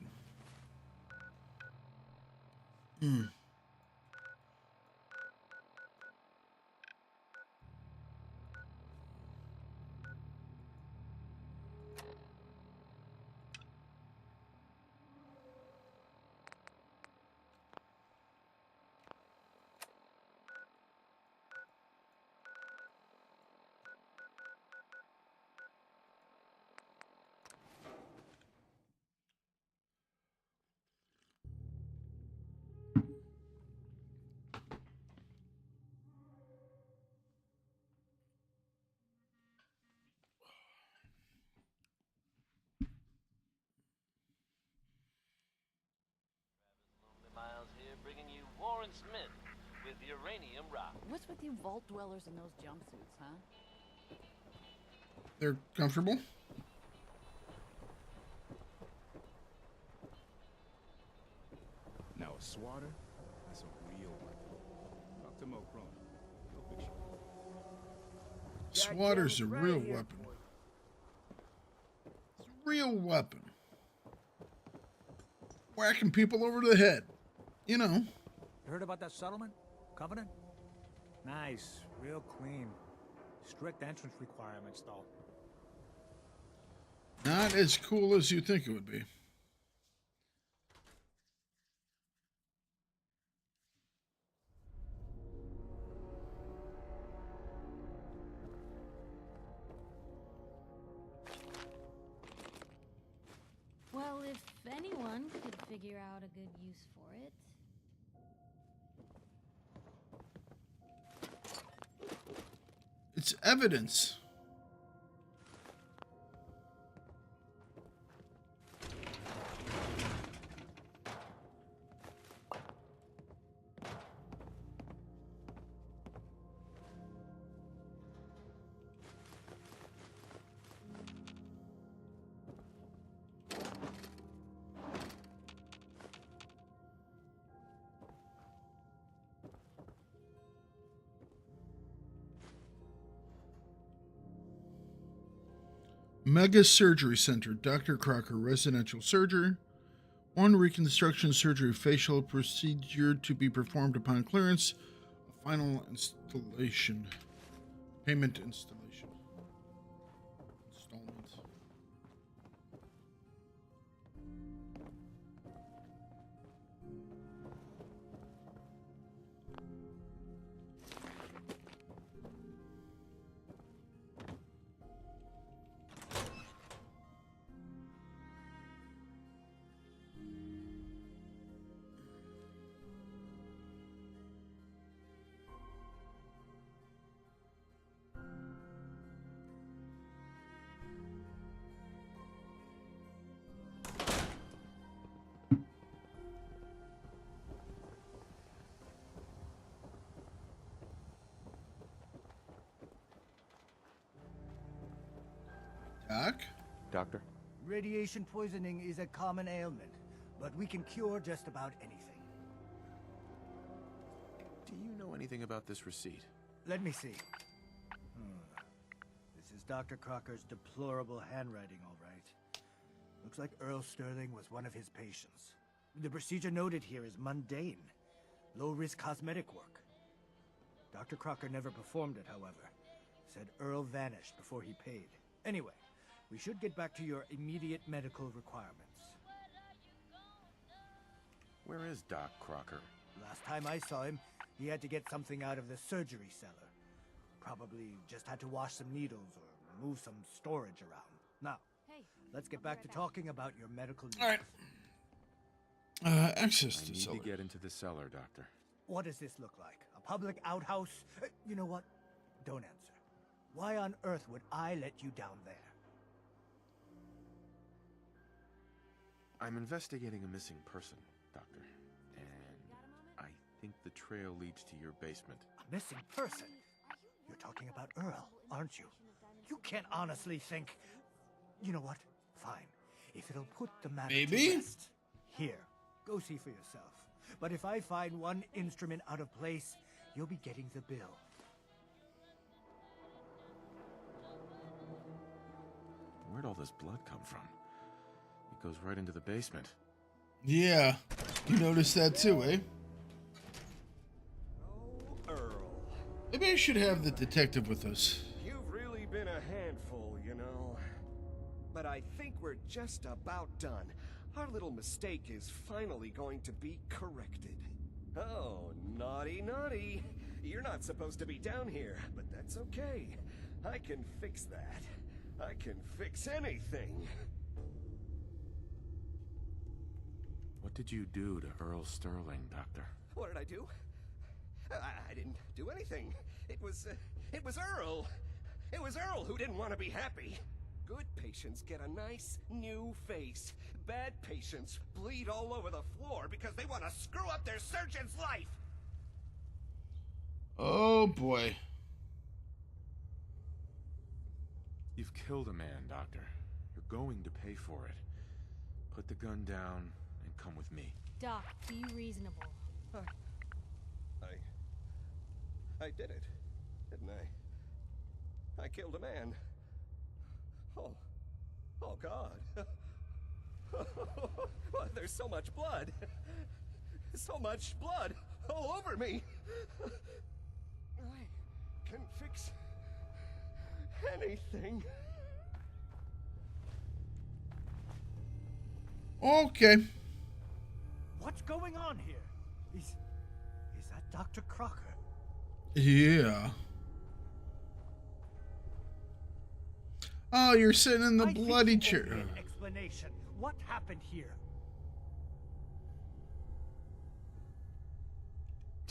Miles here, bringing you Warren Smith with Uranium Rock. What's with you vault dwellers in those jumpsuits, huh? They're comfortable. Now a swatter, that's a real weapon. Talk to Mo Cronin. He'll fix you. Swatter's a real weapon. It's a real weapon. Whacking people over the head. You know. You heard about that settlement? Covenant? Nice. Real clean. Strict entrance requirements, though. Not as cool as you think it would be. Well, if anyone could figure out a good use for it. It's evidence. Mega Surgery Center, Dr. Crocker, residential surgery. 1 reconstruction surgery facial procedure to be performed upon clearance. A final installation. Payment installation. Installment. Doc? Doctor? Radiation poisoning is a common ailment, but we can cure just about anything. Do you know anything about this receipt? Let me see. This is Dr. Crocker's deplorable handwriting, all right. Looks like Earl Sterling was one of his patients. The procedure noted here is mundane. Low-risk cosmetic work. Dr. Crocker never performed it, however. Said Earl vanished before he paid. Anyway, we should get back to your immediate medical requirements. Where is Doc Crocker? Last time I saw him, he had to get something out of the surgery cellar. Probably just had to wash some needles or move some storage around. Now, let's get back to talking about your medical needs. All right. Access to I need cellar. to get into the cellar, Doctor. What does this look like? A public outhouse? You know what? Don't answer. Why on earth would I let you down there? I'm investigating a missing person, Doctor. And I think the trail leads to your basement. A missing person? You're talking about Earl, aren't you? You can't honestly think... You know what? Fine. If it'll put the matter to rest. Here, go see for yourself. But if I find one instrument out of place, you'll be getting the bill. Where'd all this blood come from? It goes right into the basement. Yeah, you noticed that too, eh? Earl. Maybe I should have the detective with us. You've really been a handful, you know. But I think we're just about done. Our little mistake is finally going to be corrected. Oh, naughty, naughty. You're not supposed to be down here, but that's okay. I can fix that. I can fix anything. What did you do to Earl Sterling, Doctor? What did I do? I didn't do anything. It was Earl. It was Earl who didn't want to be happy. Good patients get a nice new face. Bad patients bleed all over the floor because they want to screw up their surgeon's life. Oh boy. You've killed a man, Doctor. You're going to pay for it. Put the gun down and come with me. Doc, be reasonable. I did it, didn't I? I killed a man. Oh God. Well, there's so much blood. So much blood all over me. I can fix anything. Okay. What's going on here? Is that Dr. Crocker? Yeah. Oh, you're sitting in the bloody chair. An explanation. What happened here?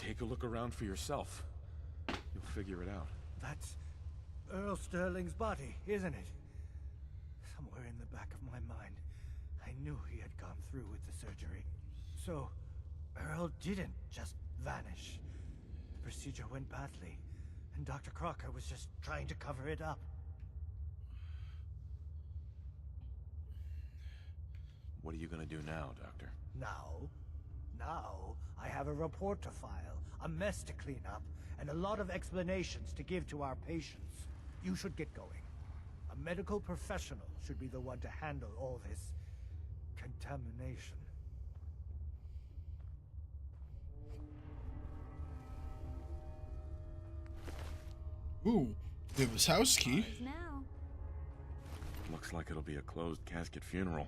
Take a look around for yourself. You'll figure it out. That's Earl Sterling's body, isn't it? Somewhere in the back of my mind, I knew he had gone through with the surgery. So, Earl didn't just vanish. The procedure went badly, and Dr. Crocker was just trying to cover it up. What are you gonna do now, Doctor? Now, I have a report to file, a mess to clean up, and a lot of explanations to give to our patients. You should get going. A medical professional should be the one to handle all this contamination. Ooh, we have his house key. Now. Looks like it'll be a closed casket funeral.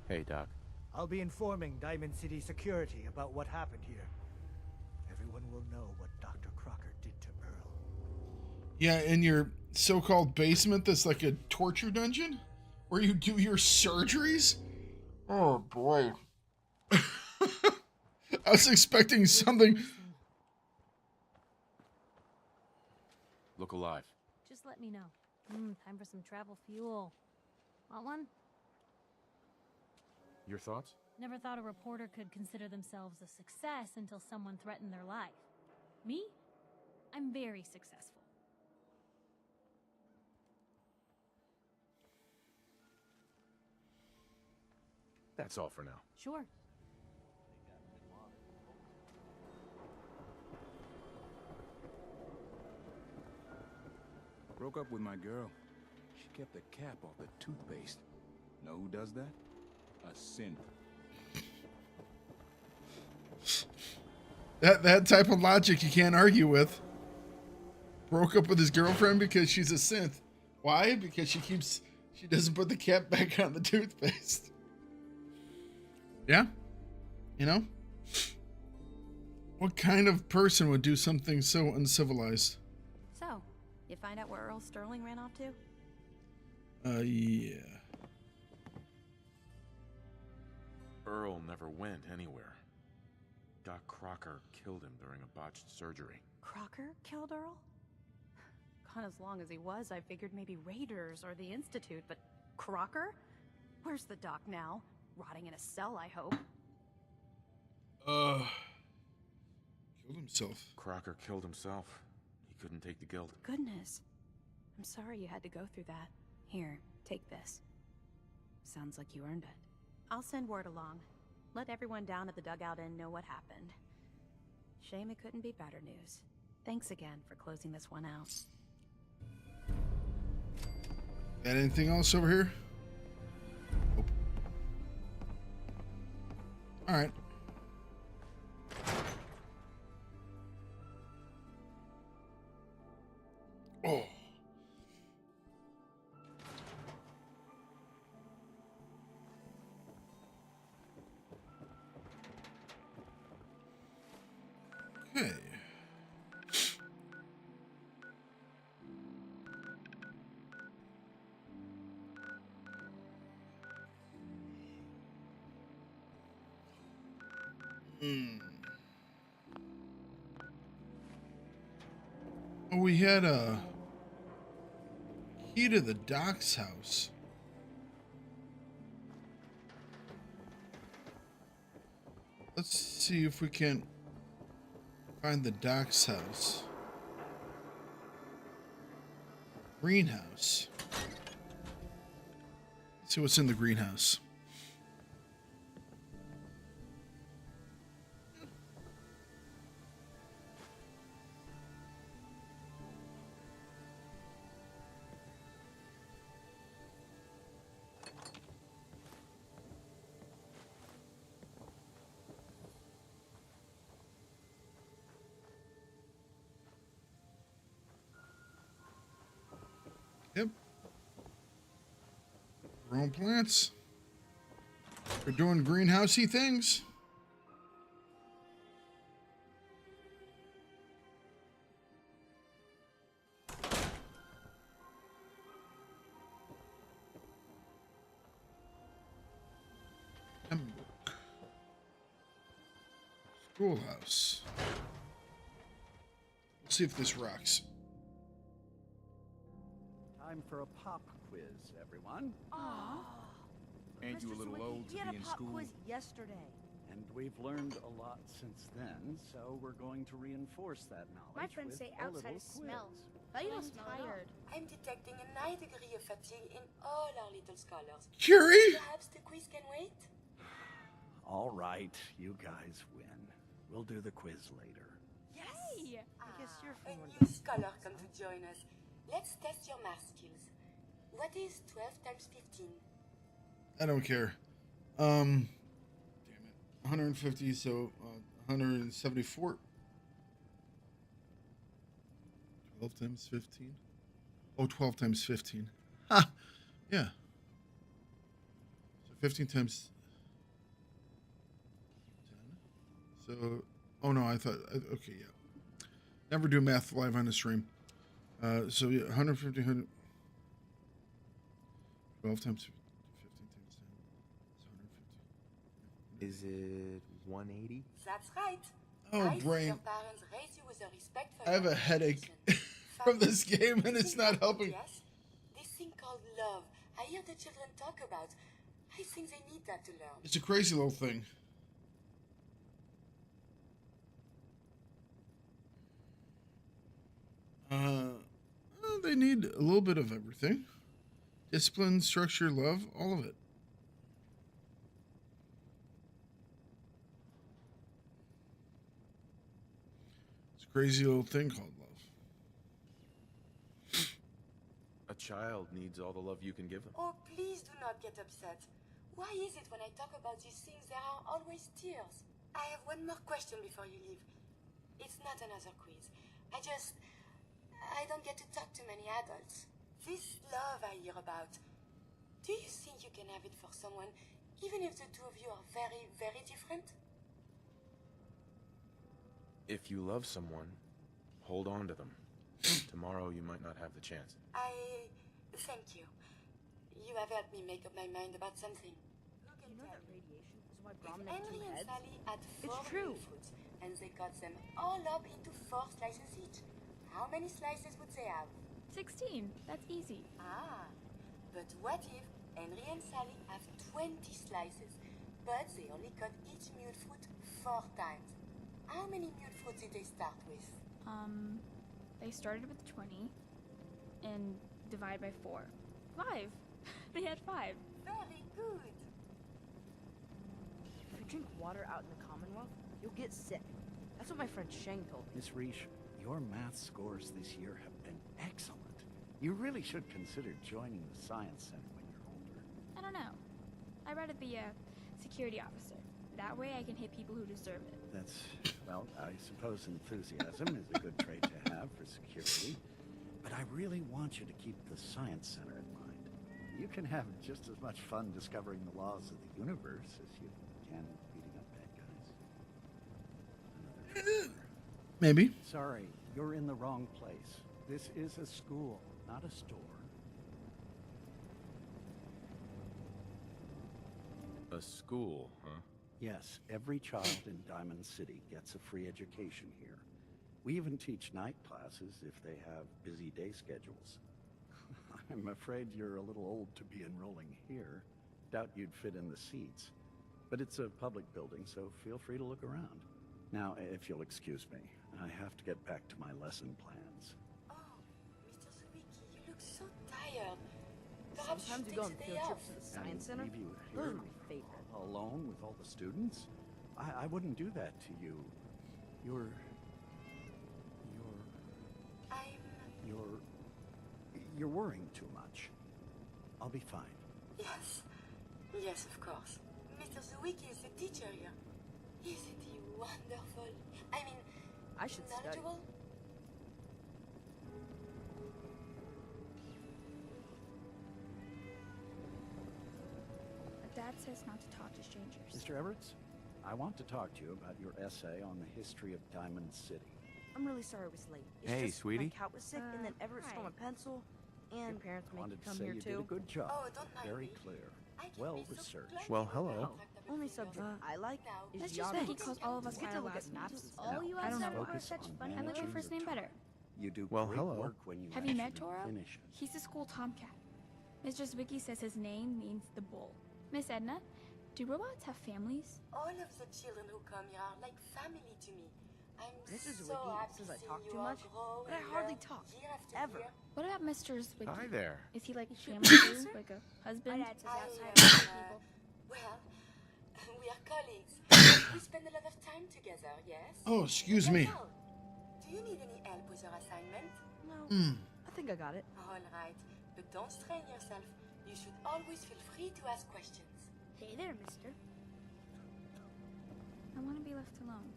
Hey, Doc. I'll be informing Diamond City Security about what happened here. Everyone will know what Dr. Crocker did to Earl. Yeah, in your so-called basement that's like a torture dungeon? Where you do your surgeries? Oh, boy. I was expecting something... Look alive. Just let me know. Time for some travel fuel. Want one? Your thoughts? Never thought a reporter could consider themselves a success until someone threatened their life. Me? I'm very successful. That's all for now. Sure. Broke up with my girl. She kept the cap off the toothpaste. Know who does that? A synth. That type of logic you can't argue with. Broke up with his girlfriend because she's a synth. Why? Because she doesn't put the cap back on the toothpaste. Yeah? You know? What kind of person would do something so uncivilized? So, you find out where Earl Sterling ran off to? Yeah. Earl never went anywhere. Doc Crocker killed him during a botched surgery. Crocker killed Earl? Gone as long as he was, I figured maybe Raiders or the Institute, but Crocker? Where's the doc now? Rotting in a cell, I hope. Killed himself. Crocker killed himself. He couldn't take the guilt. Goodness. I'm sorry you had to go through that. Here, take this. Sounds like you earned it. I'll send word along. Let everyone down at the Dugout Inn know what happened. Shame it couldn't be better news. Thanks again for closing this one out. Got anything else over here? Nope. All right. Oh. Okay. Oh, we had a key to the doc's house. Let's see if we can find the doc's house. Greenhouse. Let's see what's in the greenhouse. Yep. Growing plants. We're doing greenhousey things. Schoolhouse. Let's see if this rocks. Time for a pop quiz, everyone. Aww. Ain't you a little old to be in school? Quiz yesterday. And we've learned a lot since then, so we're going to reinforce that knowledge. My friends with say a outside little smells. quiz. You don't smell tired. I'm detecting a 9 degree of fatigue in all our little scholars. Curie? Perhaps the quiz can wait? All right, you guys win. We'll do the quiz later. Yes! I guess you're A from new scholar come to join us. Let's test your math skills. What is 12 times 15? I don't care. Damn it. 150, so 174. 12 times 15? Oh, 12 times 15. Ha! Yeah. So 15 times 10. So, oh no, I thought, okay, yeah. Never do math live on the stream. So yeah, 150, 100. 12 times 15 times 10 is 150. Is it 180? That's right. Oh, I see brain. your parents raise you with a respect for I have your a headache education. from this game and it's not helping. Yes, this thing called love. I hear the children talk about. I think they need that to learn. It's a crazy little thing. They need a little bit of everything. Discipline, structure, love, all of it. It's a crazy little thing called love. A child needs all the love you can give them. Oh, please do not get upset. Why is it when I talk about these things there are always tears? I have one more question before you leave. It's not another quiz. I don't get to talk to many adults. This love I hear about, do you think you can have it for someone, even if the two of you are very, very different? If you love someone, hold on to them. Tomorrow you might not have the chance. Thank you. You have helped me make up my mind about something. Look at that. Radiation is why If Brahmin have Henry two and heads. Sally had It's 4 true. real fruits, and they cut them all up into 4 slices each. How many slices would they have? 16. That's easy. But what if Henry and Sally have 20 slices, but they only cut each mute fruit 4 times? How many mute fruits did they start with? They started with 20 and divide by 4. 5. They had 5. Very good. If you drink water out in the Commonwealth, you'll get sick. That's what my friend Sheng told me. Miss Reish, your math scores this year have been excellent. You really should consider joining the Science Center when you're older. I don't know. I read at the security officer. That way I can hit people who deserve it. That's, well, I suppose enthusiasm is a good trait to have for security. But I really want you to keep the Science Center in mind. You can have just as much fun discovering the laws of the universe as you can beating up bad guys. Another trailer. Maybe. Sorry, you're in the wrong place. This is a school, not a store. A school, huh? Yes, every child in Diamond City gets a free education here. We even teach night classes if they have busy day schedules. I'm afraid you're a little old to be enrolling here. Doubt you'd fit in the seats. But it's a public building, so feel free to look around. Now, if you'll excuse me, I have to get back to my lesson plans. Oh, Mr. Zubiki, you look so tired. Perhaps Sometimes you you go on take a day field off. trips to the Science Center. Leave you Those here are my favorite. alone with all the students? I wouldn't do that to you. You're worrying too much. I'll be fine. Yes. Yes, of course. Mr. Zubiki is the teacher here. Isn't he wonderful? I mean, I should study. knowledgeable? Dad says not to talk to strangers. Mr. Everett, I want to talk to you about your essay on the history of Diamond City. I'm really sorry I was late. It's Hey, just sweetie. My cat was sick, and then Everett stole my pencil, and your parents I made wanted me to come say here you too. did a good job. Oh, don't mind Very me. clear. I can Well be so researched. glad Well, you hello. were only subject I like is Let's just geography. say he calls all of us by Get to our look last at names. maps. Is all you I ask don't know. are Focus such on funny. I like your managing first your name better. You do Well, great hello. work when you Have you met actually Toro? finish it. He's the school tomcat. Mistress Vicky says his name means the bull. Miss Edna, do robots have families? All of the children who come here are like family to me. I'm Mrs. so Wiki happy says I seeing talk you too all much, grow but I and hardly learn talk, year after ever. year. What about Mr. Zwicky? Hi there. Is he like should family be too? closer. Like a husband? My dad says outside Well, we are colleagues. We spend a lot of time together, yes? Oh, excuse me. Well, do you need any help with your assignment? No, I think I got it. All right, but don't strain yourself. You should always feel free to ask questions. Hey there, mister. I want to be left alone.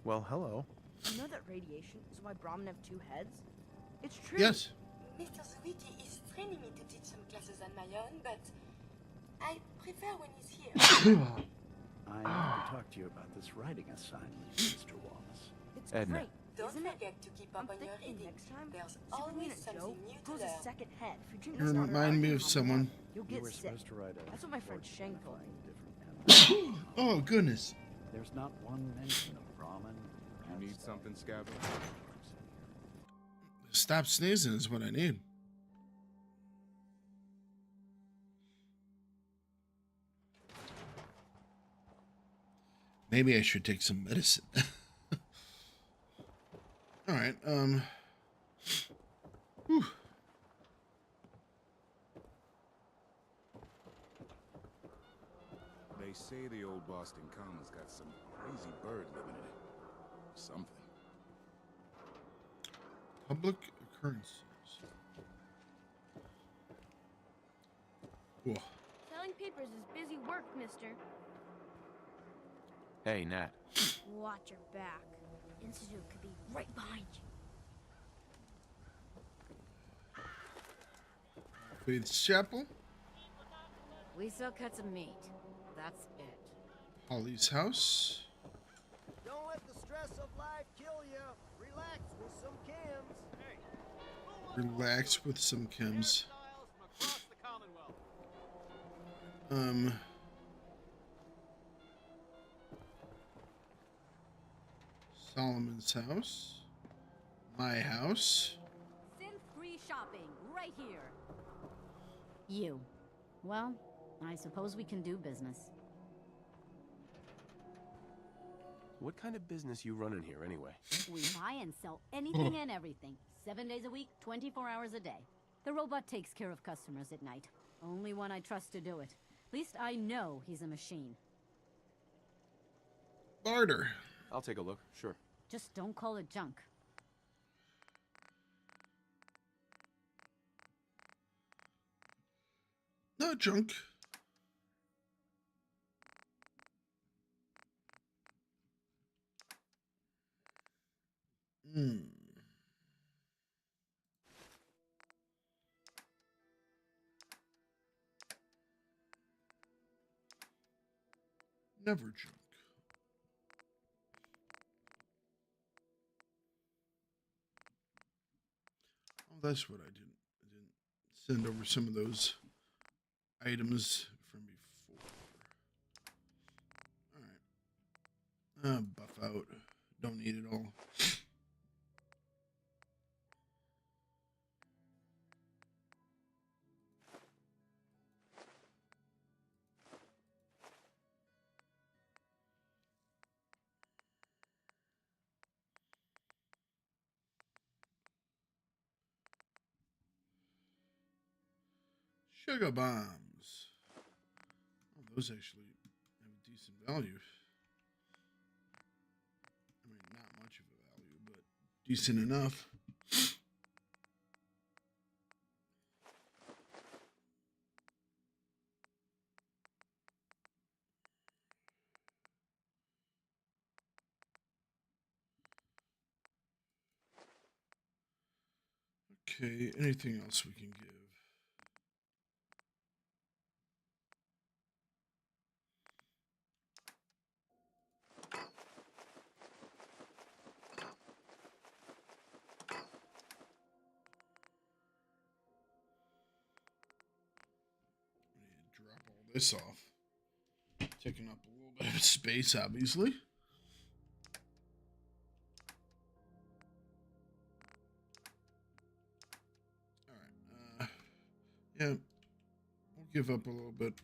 Well, hello. You know that radiation is why Brahmin have two heads? It's true. Yes. Mr. Zwicky is training me to teach some classes on my own, but I prefer when he's here. I have to talk to you about this writing assignment, Mr. Wallace. It's Edna. great. Don't isn't it? forget to keep up I'm on your thinking reading. next time, There's Superman always and something Joe new to grows learn. a second head. If you drink You this water remind out me of of the someone. You'll You get were sick. supposed to write a That's what my friend report Shane told me. identifying different Oh, goodness. There's not one mention of Brahmin. You need something, Scabba? Stop sneezing is what I need. Maybe I should take some medicine. All right. Whew. They say the old Boston Common's got some crazy bird living in it. Something. Public occurrences. Whoa. Selling papers is busy work, mister. Hey, Nat. Watch your back. Institute could be right behind you. Faith's Chapel. We sell cuts of meat. That's it. Holly's house. Don't let the stress of life kill you. Relax with some cans. Relax with some chems. Solomon's house. My house. Synth-free shopping, right here. You. Well, I suppose we can do business. What kind of business you running here, anyway? We buy and sell anything and everything. 7 days a week, 24 hours a day. The robot takes care of customers at night. Only one I trust to do it. At least I know he's a machine. Barter. I'll take a look, sure. Just don't call it junk. Not junk. Never junk. Oh, that's what I didn't send over some of those items from before. All right. Buff out. Don't need it all. Sugar bombs. Oh, those actually have a decent value. I mean, not much of a value, but decent enough. Okay, anything else we can give? Drop all this off. Taking up a space, obviously. Alright, yeah, we'll give up a little bit.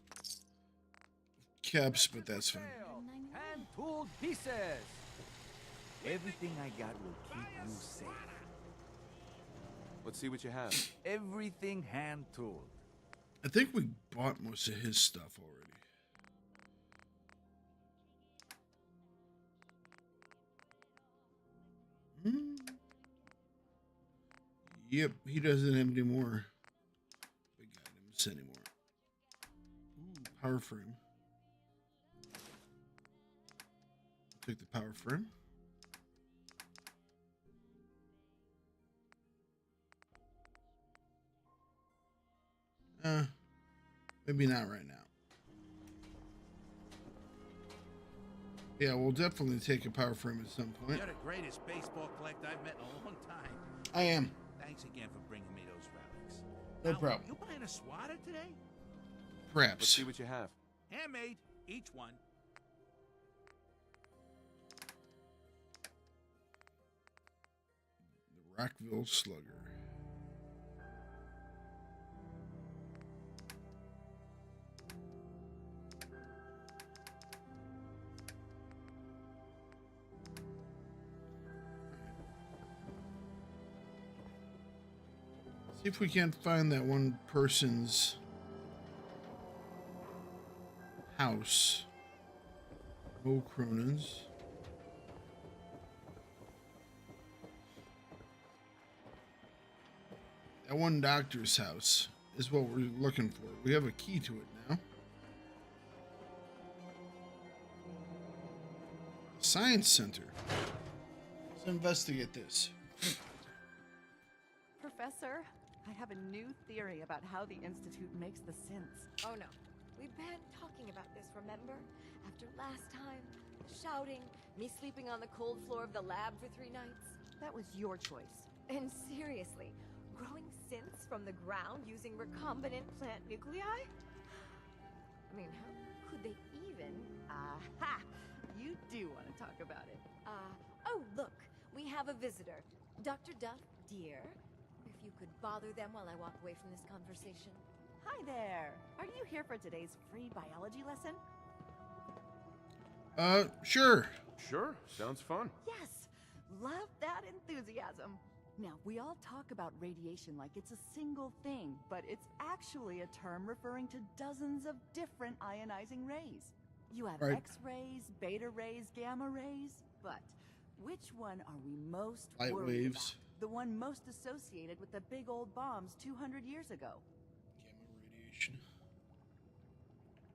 Caps, but that's fine. Hand-tooled pieces. Everything I got will keep you safe. Let's see what you have. Everything hand-tooled. I think we bought most of his stuff already. Yep, he doesn't have any more big items anymore. Ooh, power frame. Take the power frame. Maybe not right now. Yeah, we'll definitely take a power frame at some point. You're the greatest baseball collector I've met in a long time. I am. Thanks again for bringing me those relics. No problem. You buying a swatter today? Perhaps. Let's see what you have. Handmade, each one. The Rockville Slugger. See if we can't find that one person's house. Mo Cronin's. That one doctor's house is what we're looking for. We have a key to it now. Science Center. Let's investigate this. Professor, I have a new theory about how the Institute makes the synths. Oh no. We've been talking about this, remember? After last time. Shouting, me sleeping on the cold floor of the lab for 3 nights. That was your choice. And seriously, growing synths from the ground using recombinant plant nuclei? I mean, how could they even? Aha! You do want to talk about it. Oh, look, we have a visitor. Dr. Duff, dear. If you could bother them while I walk away from this conversation. Hi there. Are you here for today's free biology lesson? Sure. Sure, sounds fun. Yes! Love that enthusiasm. Now, we all talk about radiation like it's a single thing, but it's actually a term referring to dozens of different ionizing rays. You have Right. X-rays, beta rays, gamma rays, but which one are we most Light worried waves. about? The one most associated with the big old bombs 200 years ago. Gamma radiation.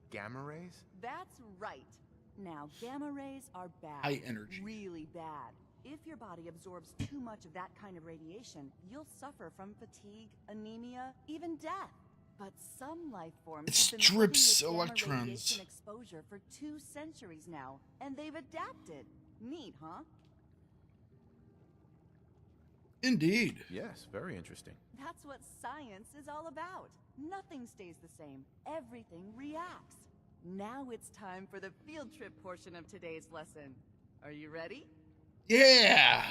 Gamma rays? That's right. Now, gamma rays are bad. High energy. Really bad. If your body absorbs too much of that kind of radiation, you'll suffer from fatigue, anemia, even death. But some life forms It have been strips living with gamma electrons. radiation exposure for 2 centuries now, and they've adapted. Neat, huh? Indeed. Yes, very interesting. That's what science is all about. Nothing stays the same. Everything reacts. Now it's time for the field trip portion of today's lesson. Are you ready? Yeah.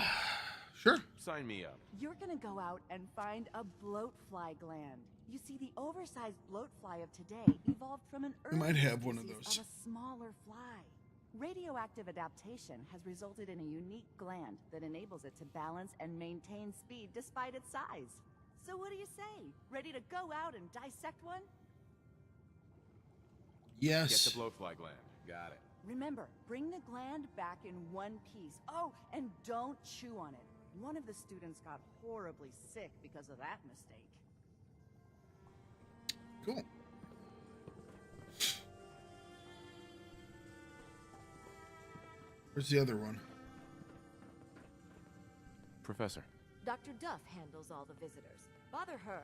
Sure. Sign me up. You're gonna go out and find a bloatfly gland. You see, the oversized bloatfly of today evolved from an We might have one of species those. of a smaller fly. Radioactive adaptation has resulted in a unique gland that enables it to balance and maintain speed despite its size. So what do you say? Ready to go out and dissect one? Yes. Get the blowfly gland. Got it. Remember, bring the gland back in one piece. Oh, and don't chew on it. One of the students got horribly sick because of that mistake. Cool. Where's the other one? Professor. Dr. Duff handles all the visitors. Bother her.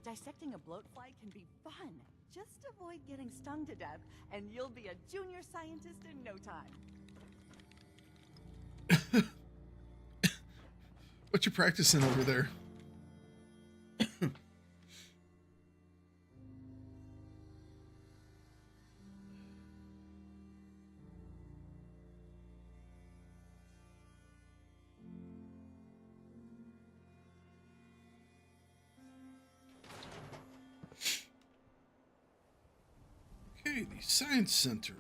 Dissecting a bloatfly can be fun. Just avoid getting stung to death, and you'll be a junior scientist in no time. What you practicing over there? Okay, the Science Center.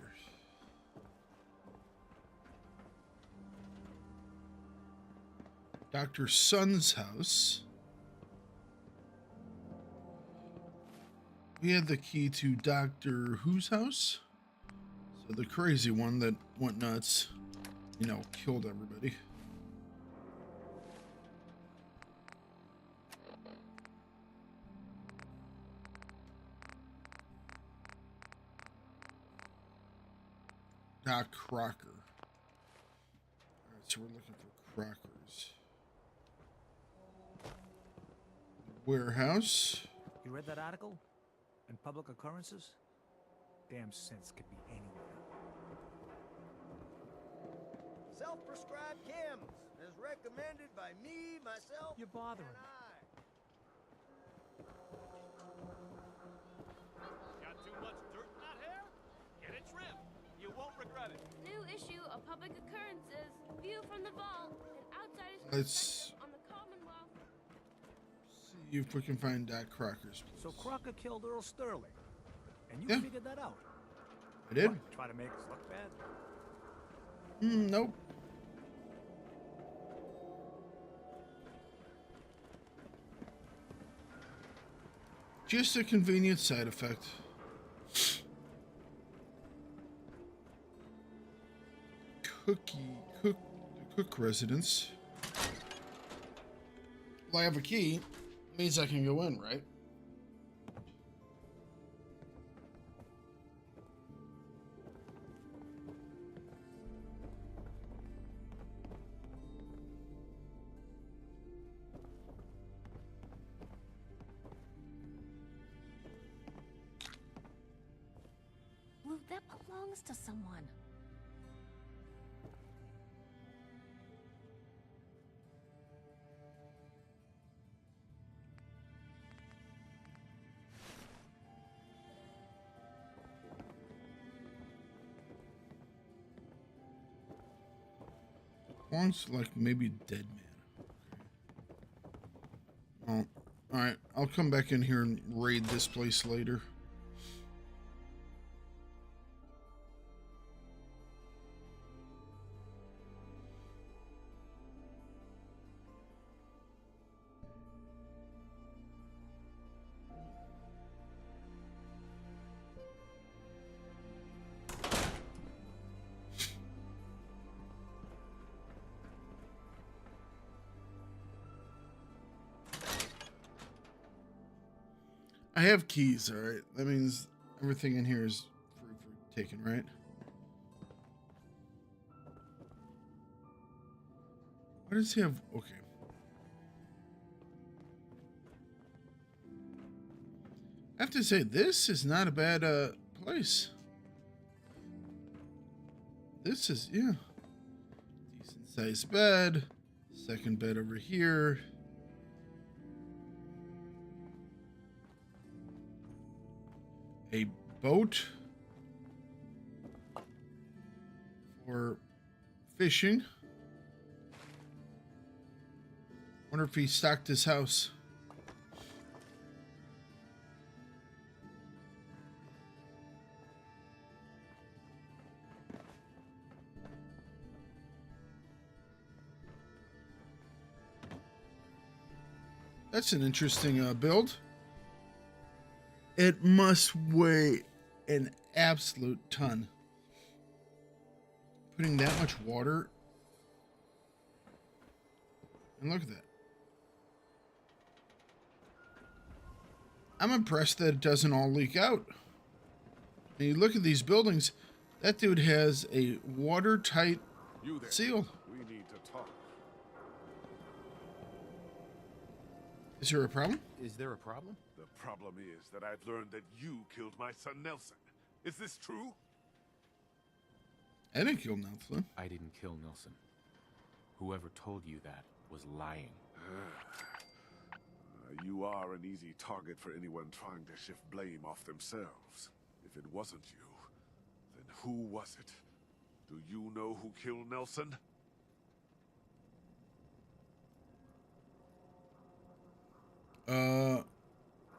Dr. Sun's house. We had the key to Doctor Who's house. So the crazy one that went nuts, you know, killed everybody. Doc Crocker. Alright, so we're looking for Crockers. Warehouse. You read that article? In Public Occurrences? Damn sense could be anywhere. Self-prescribed chems, as recommended by me, myself, You're bothering and I. Got too much dirt in that hair? Get it trimmed. You won't regret it. New issue of Public Occurrences. View from the vault. An outsider's Let's perspective on the Commonwealth. see if we can find Doc Crocker's place. So Crocker killed Earl Sterling. And you Yeah. figured that out? I did. What, try to make us look bad? Nope. Just a convenient side effect. Cook residence. Well, I have a key. Means I can go in, right? Blue, that belongs to someone. Sounds like maybe dead man. Okay. Oh, alright. I'll come back in here and raid this place later. I have keys, alright? That means everything in here is free for taking, right? What does he have? Okay. I have to say, this is not a bad place. This is, yeah. Decent sized bed. Second bed over here. A boat for fishing. Wonder if he stocked his house. That's an interesting build. It must weigh an absolute ton. Putting that much water. And look at that. I'm impressed that it doesn't all leak out. And you look at these buildings, that dude has a watertight seal. We need to talk. Is there a problem? Is there a problem? The problem is that I've learned that you killed my son Nelson. Is this true? I didn't kill Nelson. I didn't kill Nelson. Whoever told you that was lying. You are an easy target for anyone trying to shift blame off themselves. If it wasn't you, then who was it? Do you know who killed Nelson?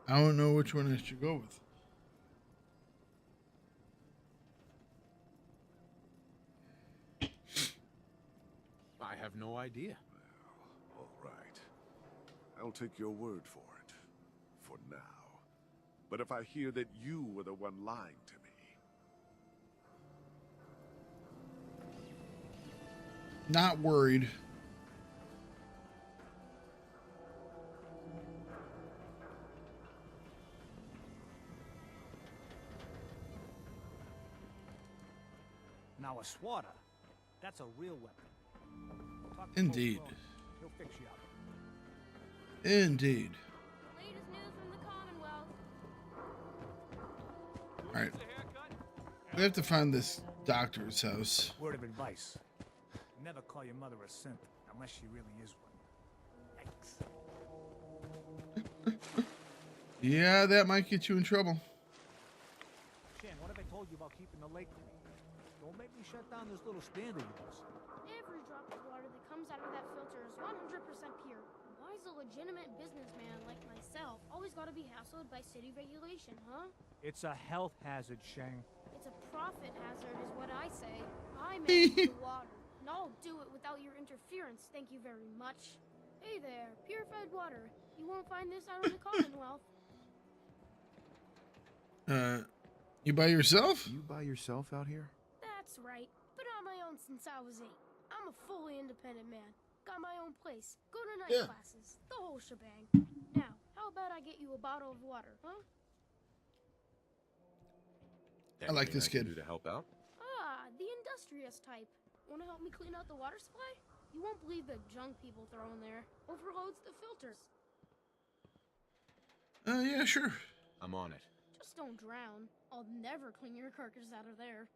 I don't know which one I should go with. have no idea. All right. I'll take your word for it. For now. But if I hear that you were the one lying to me... Not worried. Now a swatter, that's a real weapon. Talk to Indeed. Coach Rowan. He'll fix you up. Indeed. Latest news from the Commonwealth. All right. We have to find this doctor's house. Word of advice. Never call your mother a simp unless she really is one. Yikes. Yeah, that might get you in trouble. Shan, what have I told you about keeping the lake clean? Don't make me shut down this little stand of yours. Every drop of water that comes out of that filter is 100% pure. Why is a legitimate businessman like myself always got to be hassled by city regulation, huh? It's a health hazard, Shang. It's a profit hazard is what I say. I manage the water, and I'll do it without your interference, thank you very much. Hey there, purified water. You won't find this out in the Commonwealth. You by yourself? You by yourself out here? That's right. Been on my own since I was 8. I'm a fully independent man. Got my own place. Go to night classes. The whole shebang. Now, how about I get you a bottle of water, huh? I like this kid. Do to help out? Ah, the industrious type. Want to help me clean out the water supply? You won't believe the junk people throw in there. Overloads the filters. Yeah, sure. I'm on it. Just don't drown. I'll never clean your carcass out of there.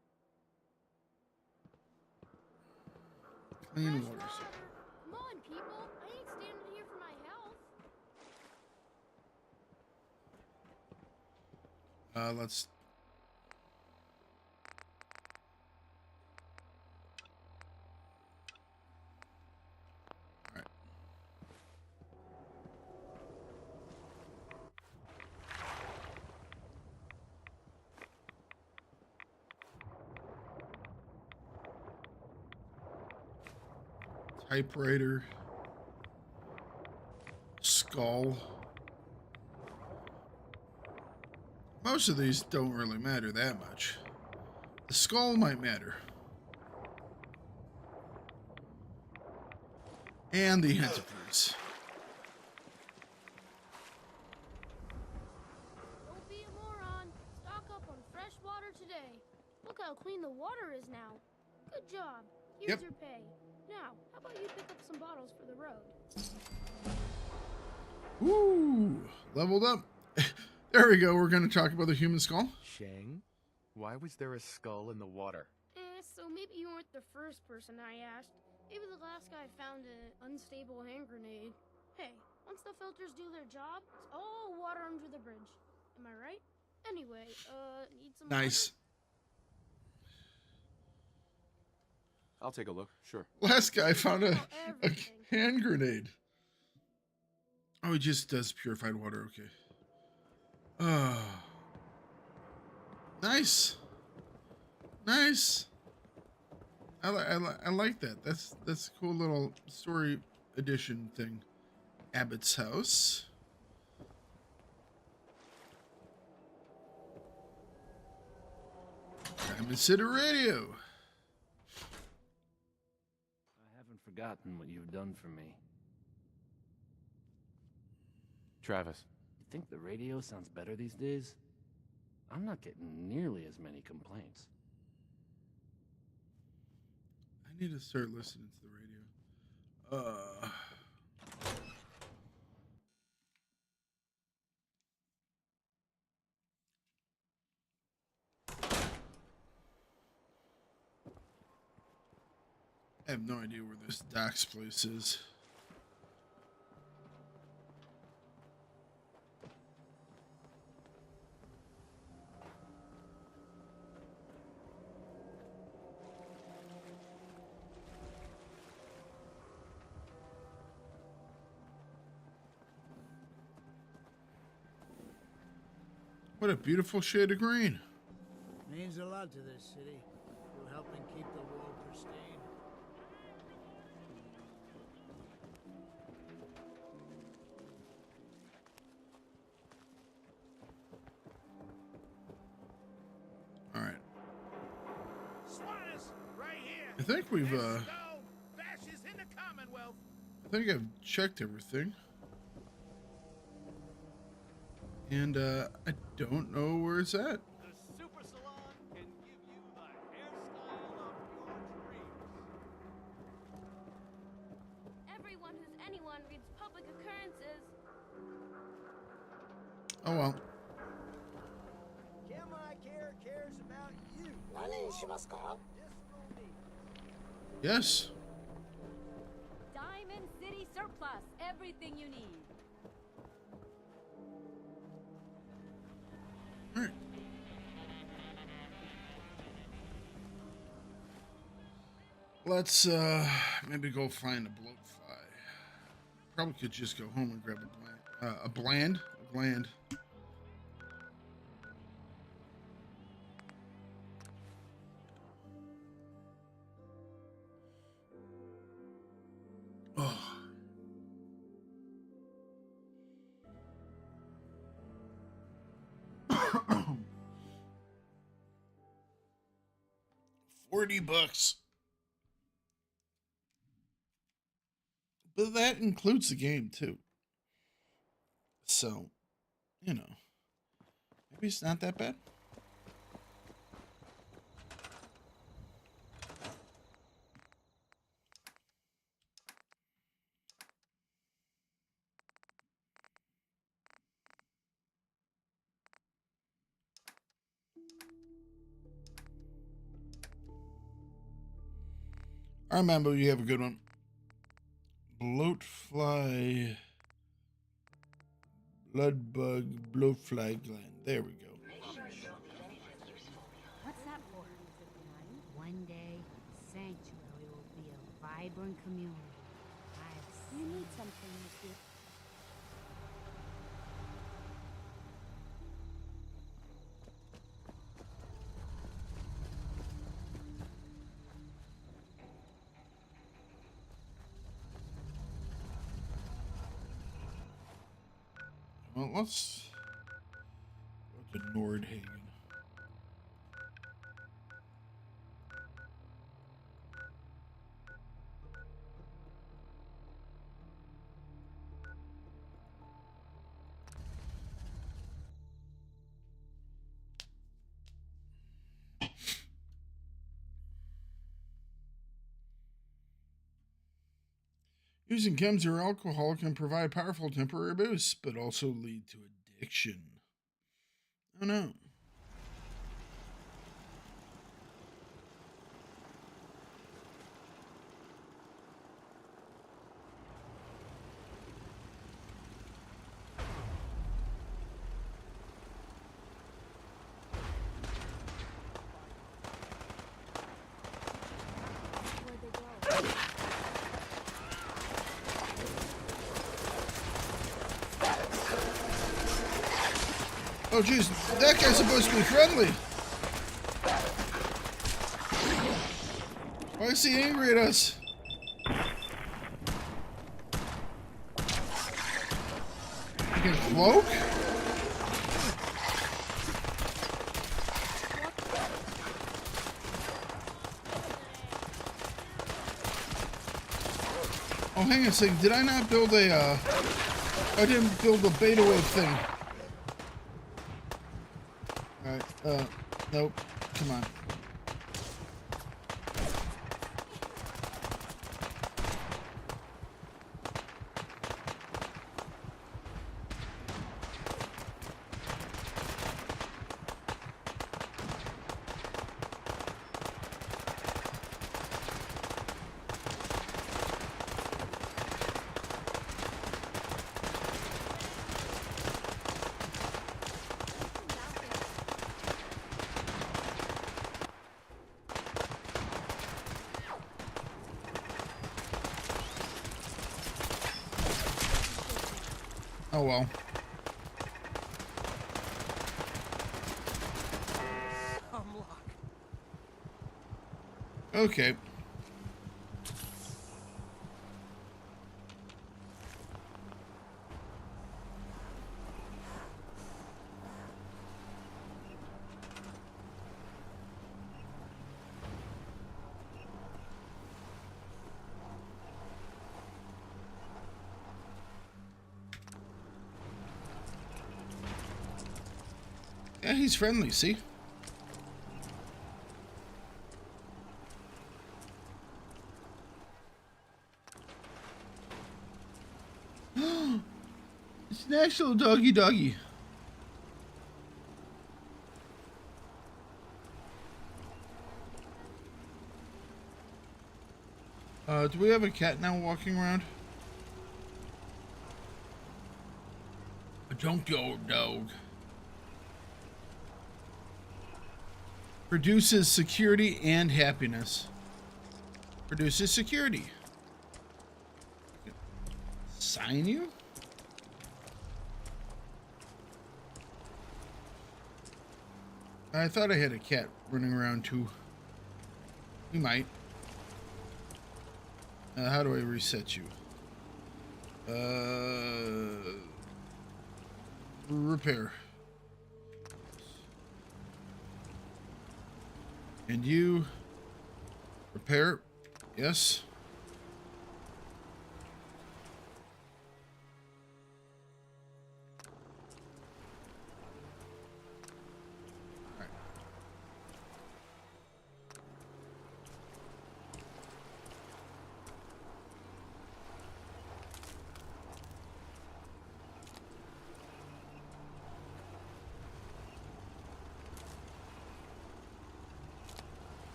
Clean Fresh water. Come on, people. I ain't standing here for my health. Let's... All right. Typewriter. Skull. Most of these don't really matter that much. The skull might matter. And the antifreeze. Don't be a moron. Stock up on fresh water today. Look how clean the water is now. Good job. Here's your pay. Now, how about you pick up some bottles for the road? Woo! Leveled up. There we go. We're going to talk about the human skull. Shang, why was there a skull in the water? So maybe you weren't the first person I asked. Maybe the last guy found an unstable hand grenade. Hey, once the filters do their job, it's all water under the bridge. Am I right? Anyway, need some Nice. I'll take a look, sure. Last guy found a hand grenade. Oh, he just does purified water. Okay. Nice. Nice. I like that. That's a cool little story edition thing. Abbott's house. Diamond City Radio. I haven't forgotten what you've done for me. Travis. You think the radio sounds better these days? I'm not getting nearly as many complaints. I need to start listening to the radio. I have no idea where this Doc's place is. What a beautiful shade of green. Means a lot to this city. You're helping keep the wall pristine. swatters, right here. I think we've Bashes in the Commonwealth. I think I've checked everything. And I don't know where it's at. The Super Salon can give you the hairstyle of your dreams. Everyone who's anyone reads public occurrences. Oh well. Camera I care cares about you. Yes. Diamond City Surplus. Everything you need. Alright. Let's maybe go find a bloatfly. Probably could just go home and grab a bland. Oh. $40. But that includes the game too. So, you know, maybe it's not that bad. I remember you have a good one. Bloatfly, bloodbug, bloatfly gland. There we go. What's that for? One day, Sanctuary will be a vibrant community. You need something, monsieur. Well, let's go to Nordhagen. Using chems or alcohol can provide powerful temporary boosts, but also lead to addiction. Oh no. Oh jeez, that guy's supposed to be friendly. Why is he angry at us? Like a cloak? Oh, hang on a second. Did I not build a, I didn't build a beta wave thing. Alright, nope. Come on. Oh well. Okay. he's friendly, see? It's National Doggy Doggy. Do we have a cat now walking around? A junkyard dog. Produces security and happiness. Produces security. Sign you? I thought I had a cat running around too. We might. How do I reset you? Repair. And you repair? Yes.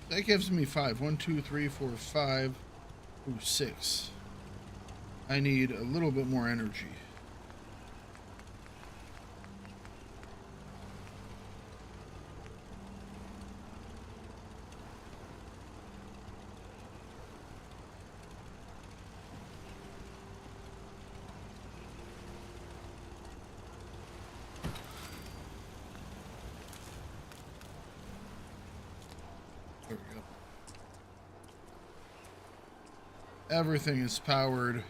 That gives me 5. 1, 2, 3, 4, 5. Ooh, 6. I need a little bit more energy. There we go. Everything is powered.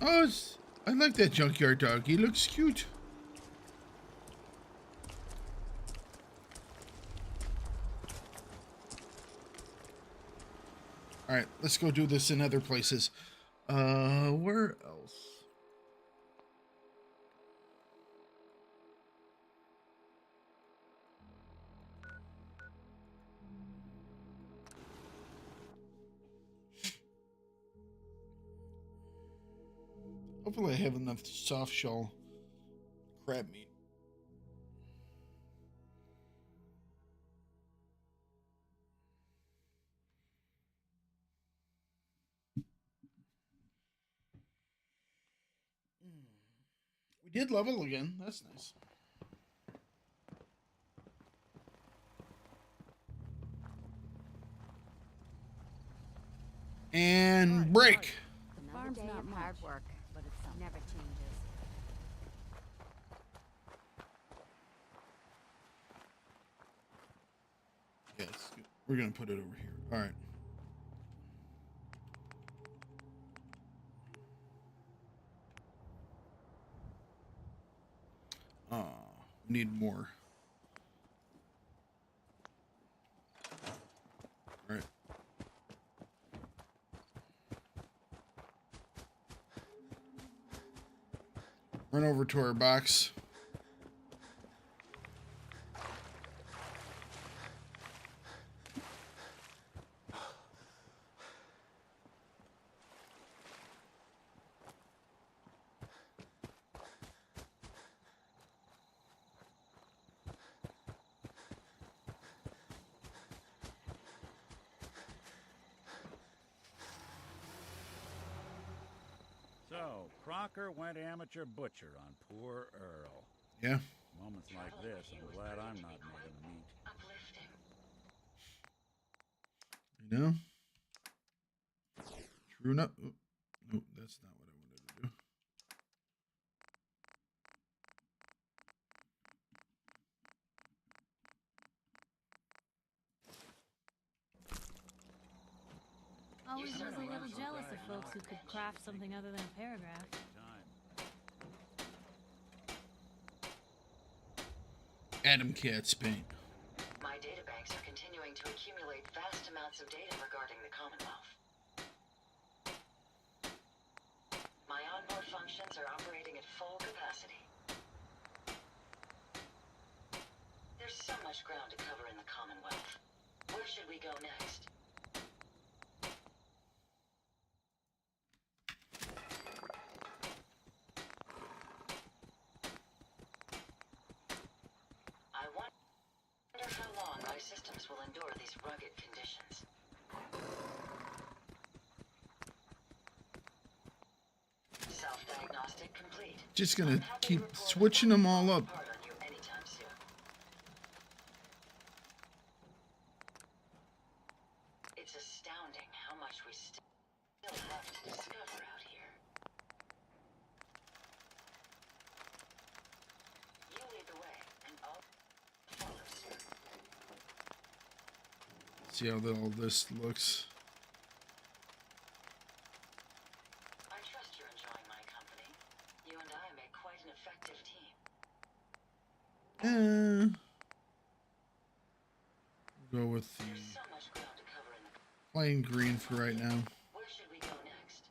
Oh, I like that junkyard dog. He looks cute. All right, let's go do this in other places. Where else? Hopefully I have enough soft shell crab meat. We did level again. That's nice. And break. Farm's not hard work, but it never changes. Yes, we're gonna put it over here. All right. Need more. All right. Run over to our box. So, Crocker went amateur butcher on poor Earl. Yeah. Moments like this, I'm glad I'm not made of meat. You know? True enough. Oh, nope, that's not what I wanted to do. Always was a little jealous of folks who could craft something other than a paragraph. Adam Cat Spain. My databanks are continuing to accumulate vast amounts of data regarding the Commonwealth. stations are operating at full capacity. There's so much ground to cover in the Commonwealth. Where should we go next? I wonder how long my systems will endure these rugged conditions. Self-diagnostic complete. Just gonna keep switching them all up. It's astounding how much we still have to discover out here. You lead the way, and I'll follow suit. See how all this looks. I trust you're enjoying my company. You and I make quite an effective team. Go with the plain green for right now. Where should we go next?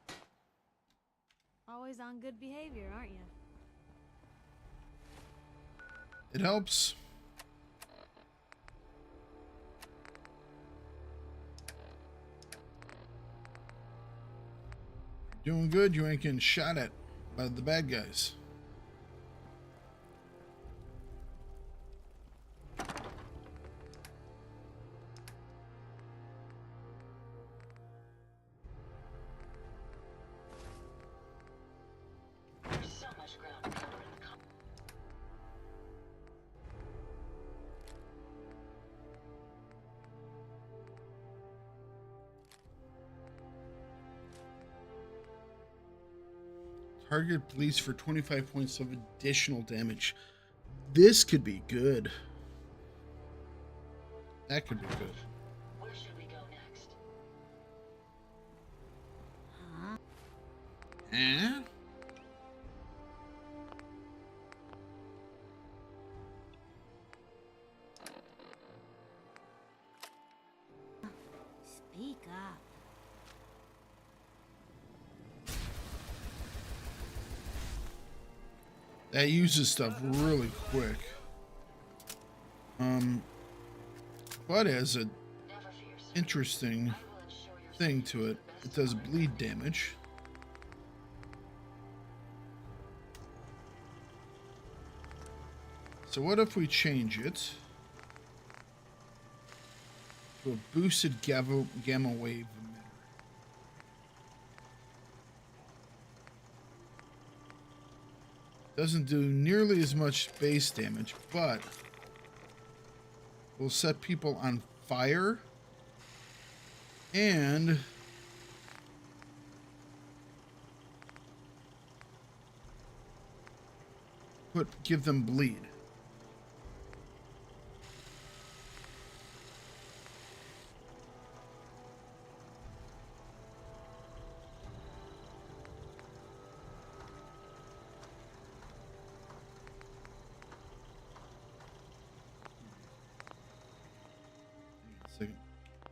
Always on good behavior, aren't you? It helps. Doing good, you ain't getting shot at by the bad guys. There's so much ground to cover in the Target bleeds for 25 points of additional damage. This could be good. That could be good. Where should we go next? Eh? Speak up. That uses stuff really quick. But as a interesting thing to it, it does bleed damage. So what if we change it to a boosted gamma wave emitter? Doesn't do nearly as much base damage, but will set people on fire and give them bleed.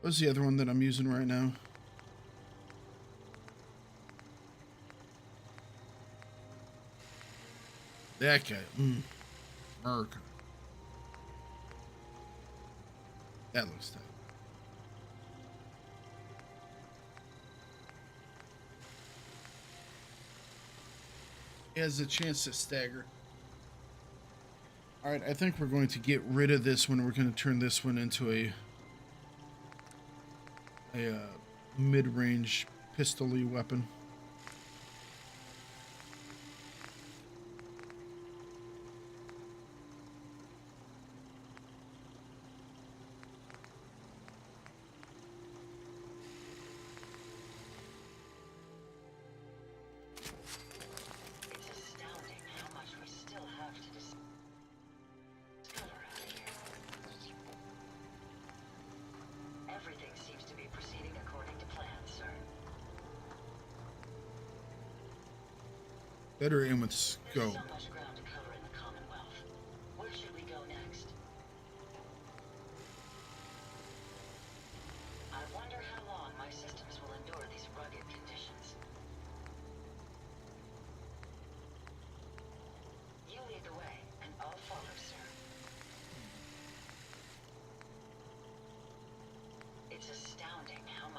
What's the other one that I'm using right now? That guy. America. That looks tight. He has a chance to stagger. Alright, I think we're going to get rid of this one. We're going to turn this one into a mid-range pistol-y weapon. It's astounding how much we still have to discover out here. Everything seems to be proceeding according to plan, sir. Better aim with scope. There's so much ground to cover in the Commonwealth. Where should we go next? I wonder how long my systems will endure these rugged conditions.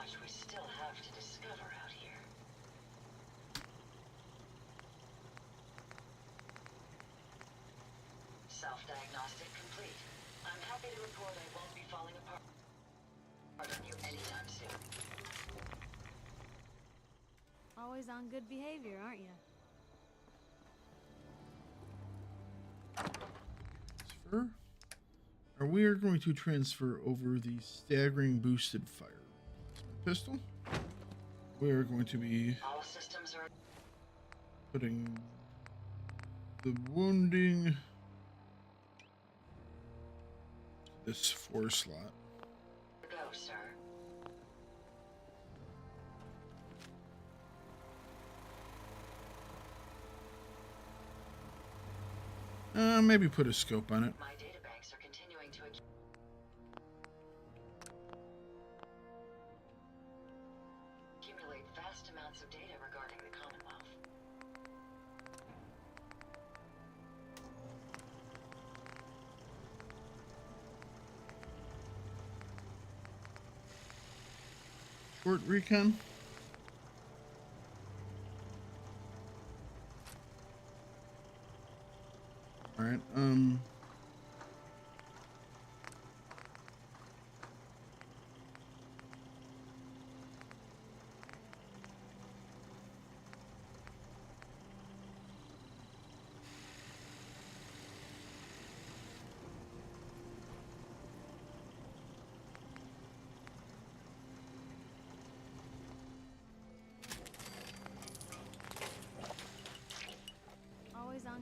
much we still have to discover out here. Self-diagnostic complete. I'm happy to report I won't be falling apart on you anytime soon. Always on good behavior, aren't you? Transfer. We are going to transfer over the staggering boosted fire pistol. We are going to be All systems are putting the wounding this 4 slot. go, sir. Maybe put a scope on it. My databanks are continuing to accumulate vast amounts of data regarding the Commonwealth. Short recon. All right. Always on.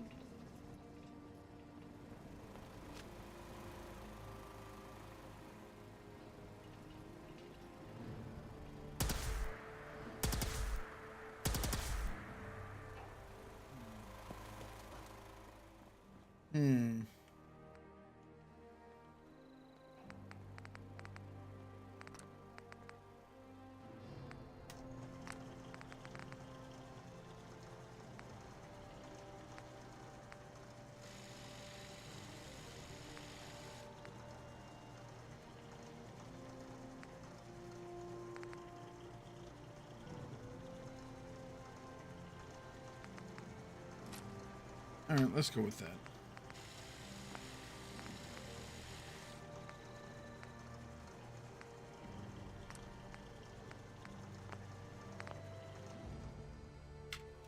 All right, let's go with that.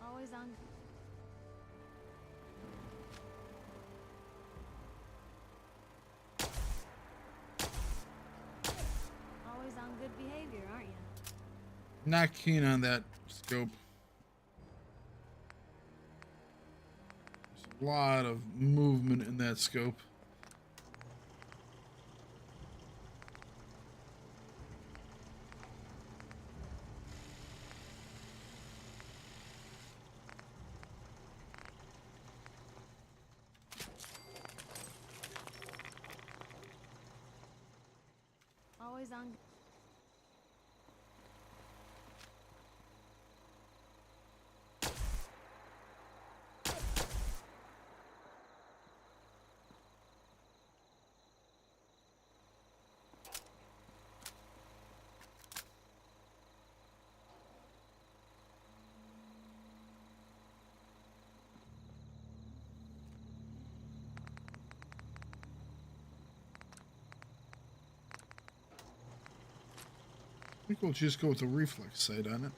Always on. Always on good behavior, aren't you? Not keen on that scope. There's a lot of movement in that scope. Always on. I think we'll just go with the reflex sight on it.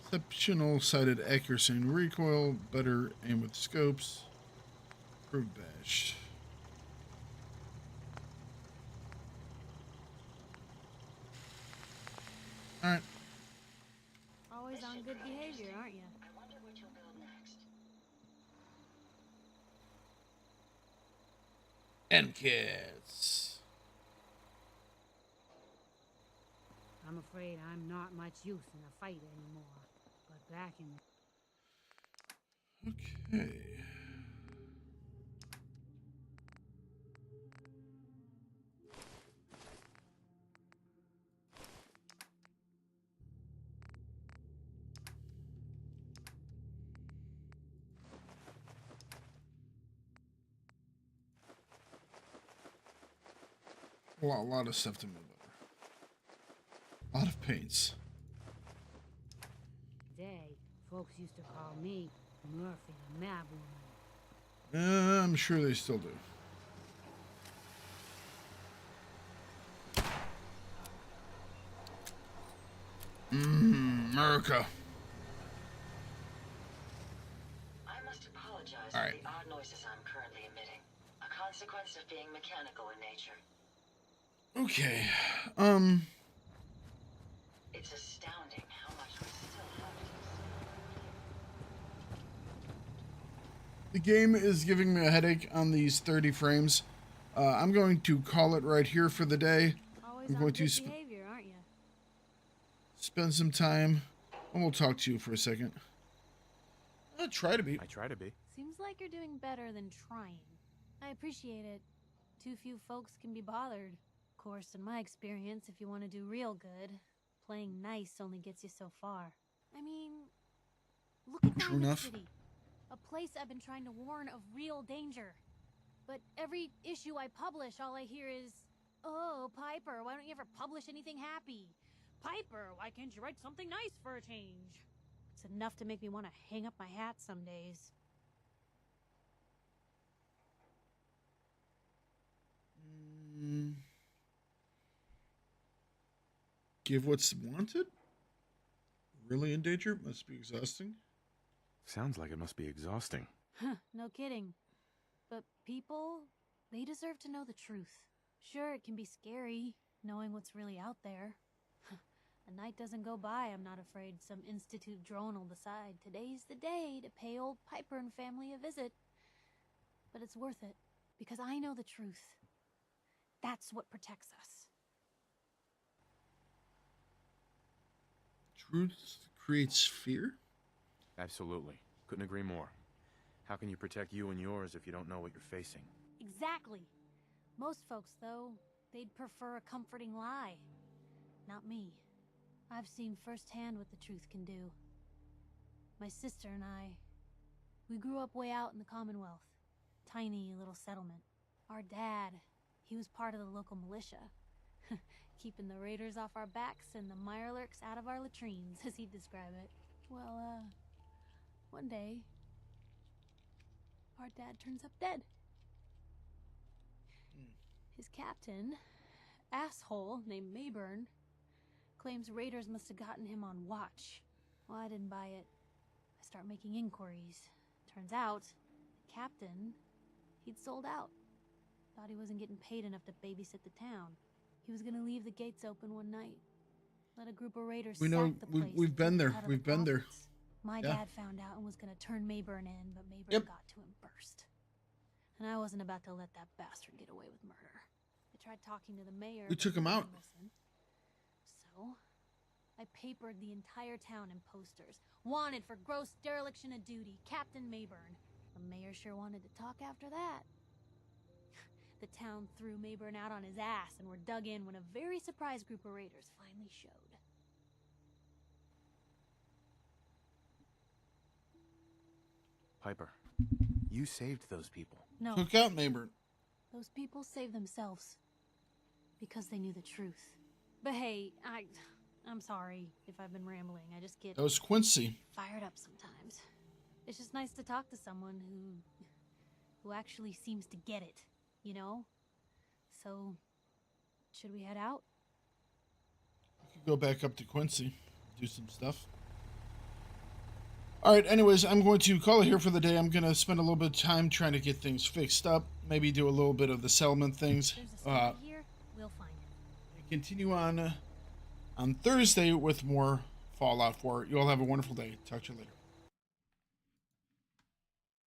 Exceptional sighted accuracy and recoil, better aim with scopes, improved bash. All right. Always on good behavior, aren't you? I wonder what you'll build next. NCATs. I'm afraid I'm not much use in a fight anymore. But back in... Okay. A lot of stuff to move over. A lot of paints. Today, folks used to call me Murphy the Mad Woman. I'm sure they still do. America. I must apologize All for right. the odd noises I'm currently emitting. A consequence of being mechanical in nature. Okay. It's astounding how much we still have to The game is giving me a headache on these 30 frames. I'm going to call it right here for the day. Always I'm on going to good behavior, aren't you? spend some time, and we'll talk to you for a second. I'll try to be. I try to be. Seems like you're doing better than trying. I appreciate it. Too few folks can be bothered. Of course, in my experience, if you want to do real good, playing nice only gets you so far. I mean, look at True Diamond enough. City, a place I've been trying to warn of real danger. But every issue I publish, all I hear is, "Oh, Piper, why don't you ever publish anything happy? Piper, why can't you write something nice for a change?" It's enough to make me want to hang up my hat some days. Give what's wanted? Really in danger? Must be exhausting. Sounds like it must be exhausting. Huh, no kidding. But people, they deserve to know the truth. Sure, it can be scary, knowing what's really out there. A night doesn't go by, I'm not afraid some Institute drone will decide today's the day to pay old Piper and family a visit. But it's worth it, because I know the truth. That's what protects us. Truth creates fear? Absolutely. Couldn't agree more. How can you protect you and yours if you don't know what you're facing? Exactly. Most folks, though, they'd prefer a comforting lie. Not me. I've seen firsthand what the truth can do. My sister and I, we grew up way out in the Commonwealth. Tiny little settlement. Our dad, he was part of the local militia. Keeping the raiders off our backs and the mirelurks out of our latrines, as he'd describe it. Well, one day, our dad turns up dead. His captain, asshole named Mayburn, claims raiders must have gotten him on watch. Well, I didn't buy it. I start making inquiries. Turns out, the captain, he'd sold out. Thought he wasn't getting paid enough to babysit the town. He was gonna leave the gates open one night. Let a group of raiders We know, sack the place. we've been there. cut of We've the been there. profits. My Yeah. dad found out and was gonna turn Mayburn in, but Mayburn got to him first. And I wasn't about to let that bastard get away with murder. I tried talking to the mayor. We but took he him out. wouldn't listen. So, I papered the entire town in posters. Wanted for gross dereliction of duty, Captain Mayburn. The mayor sure wanted to talk after that. The town threw Mayburn out on his ass and were dug in when a very surprised group of raiders finally showed. Piper, you saved those people. No. Took out Mayburn. Those people saved themselves. Because they knew the truth. But hey, I'm sorry if I've been rambling. I just get That was Quincy. fired up sometimes. It's just nice to talk to someone who actually seems to get it, you know? So, should we head out? Go back up to Quincy, do some stuff. All right, anyways, I'm going to call it here for the day. I'm going to spend a little bit of time trying to get things fixed up, maybe do a little bit of the settlement things. There's a study here. We'll find it. Continue on Thursday with more Fallout 4. You all have a wonderful day. Talk to you later.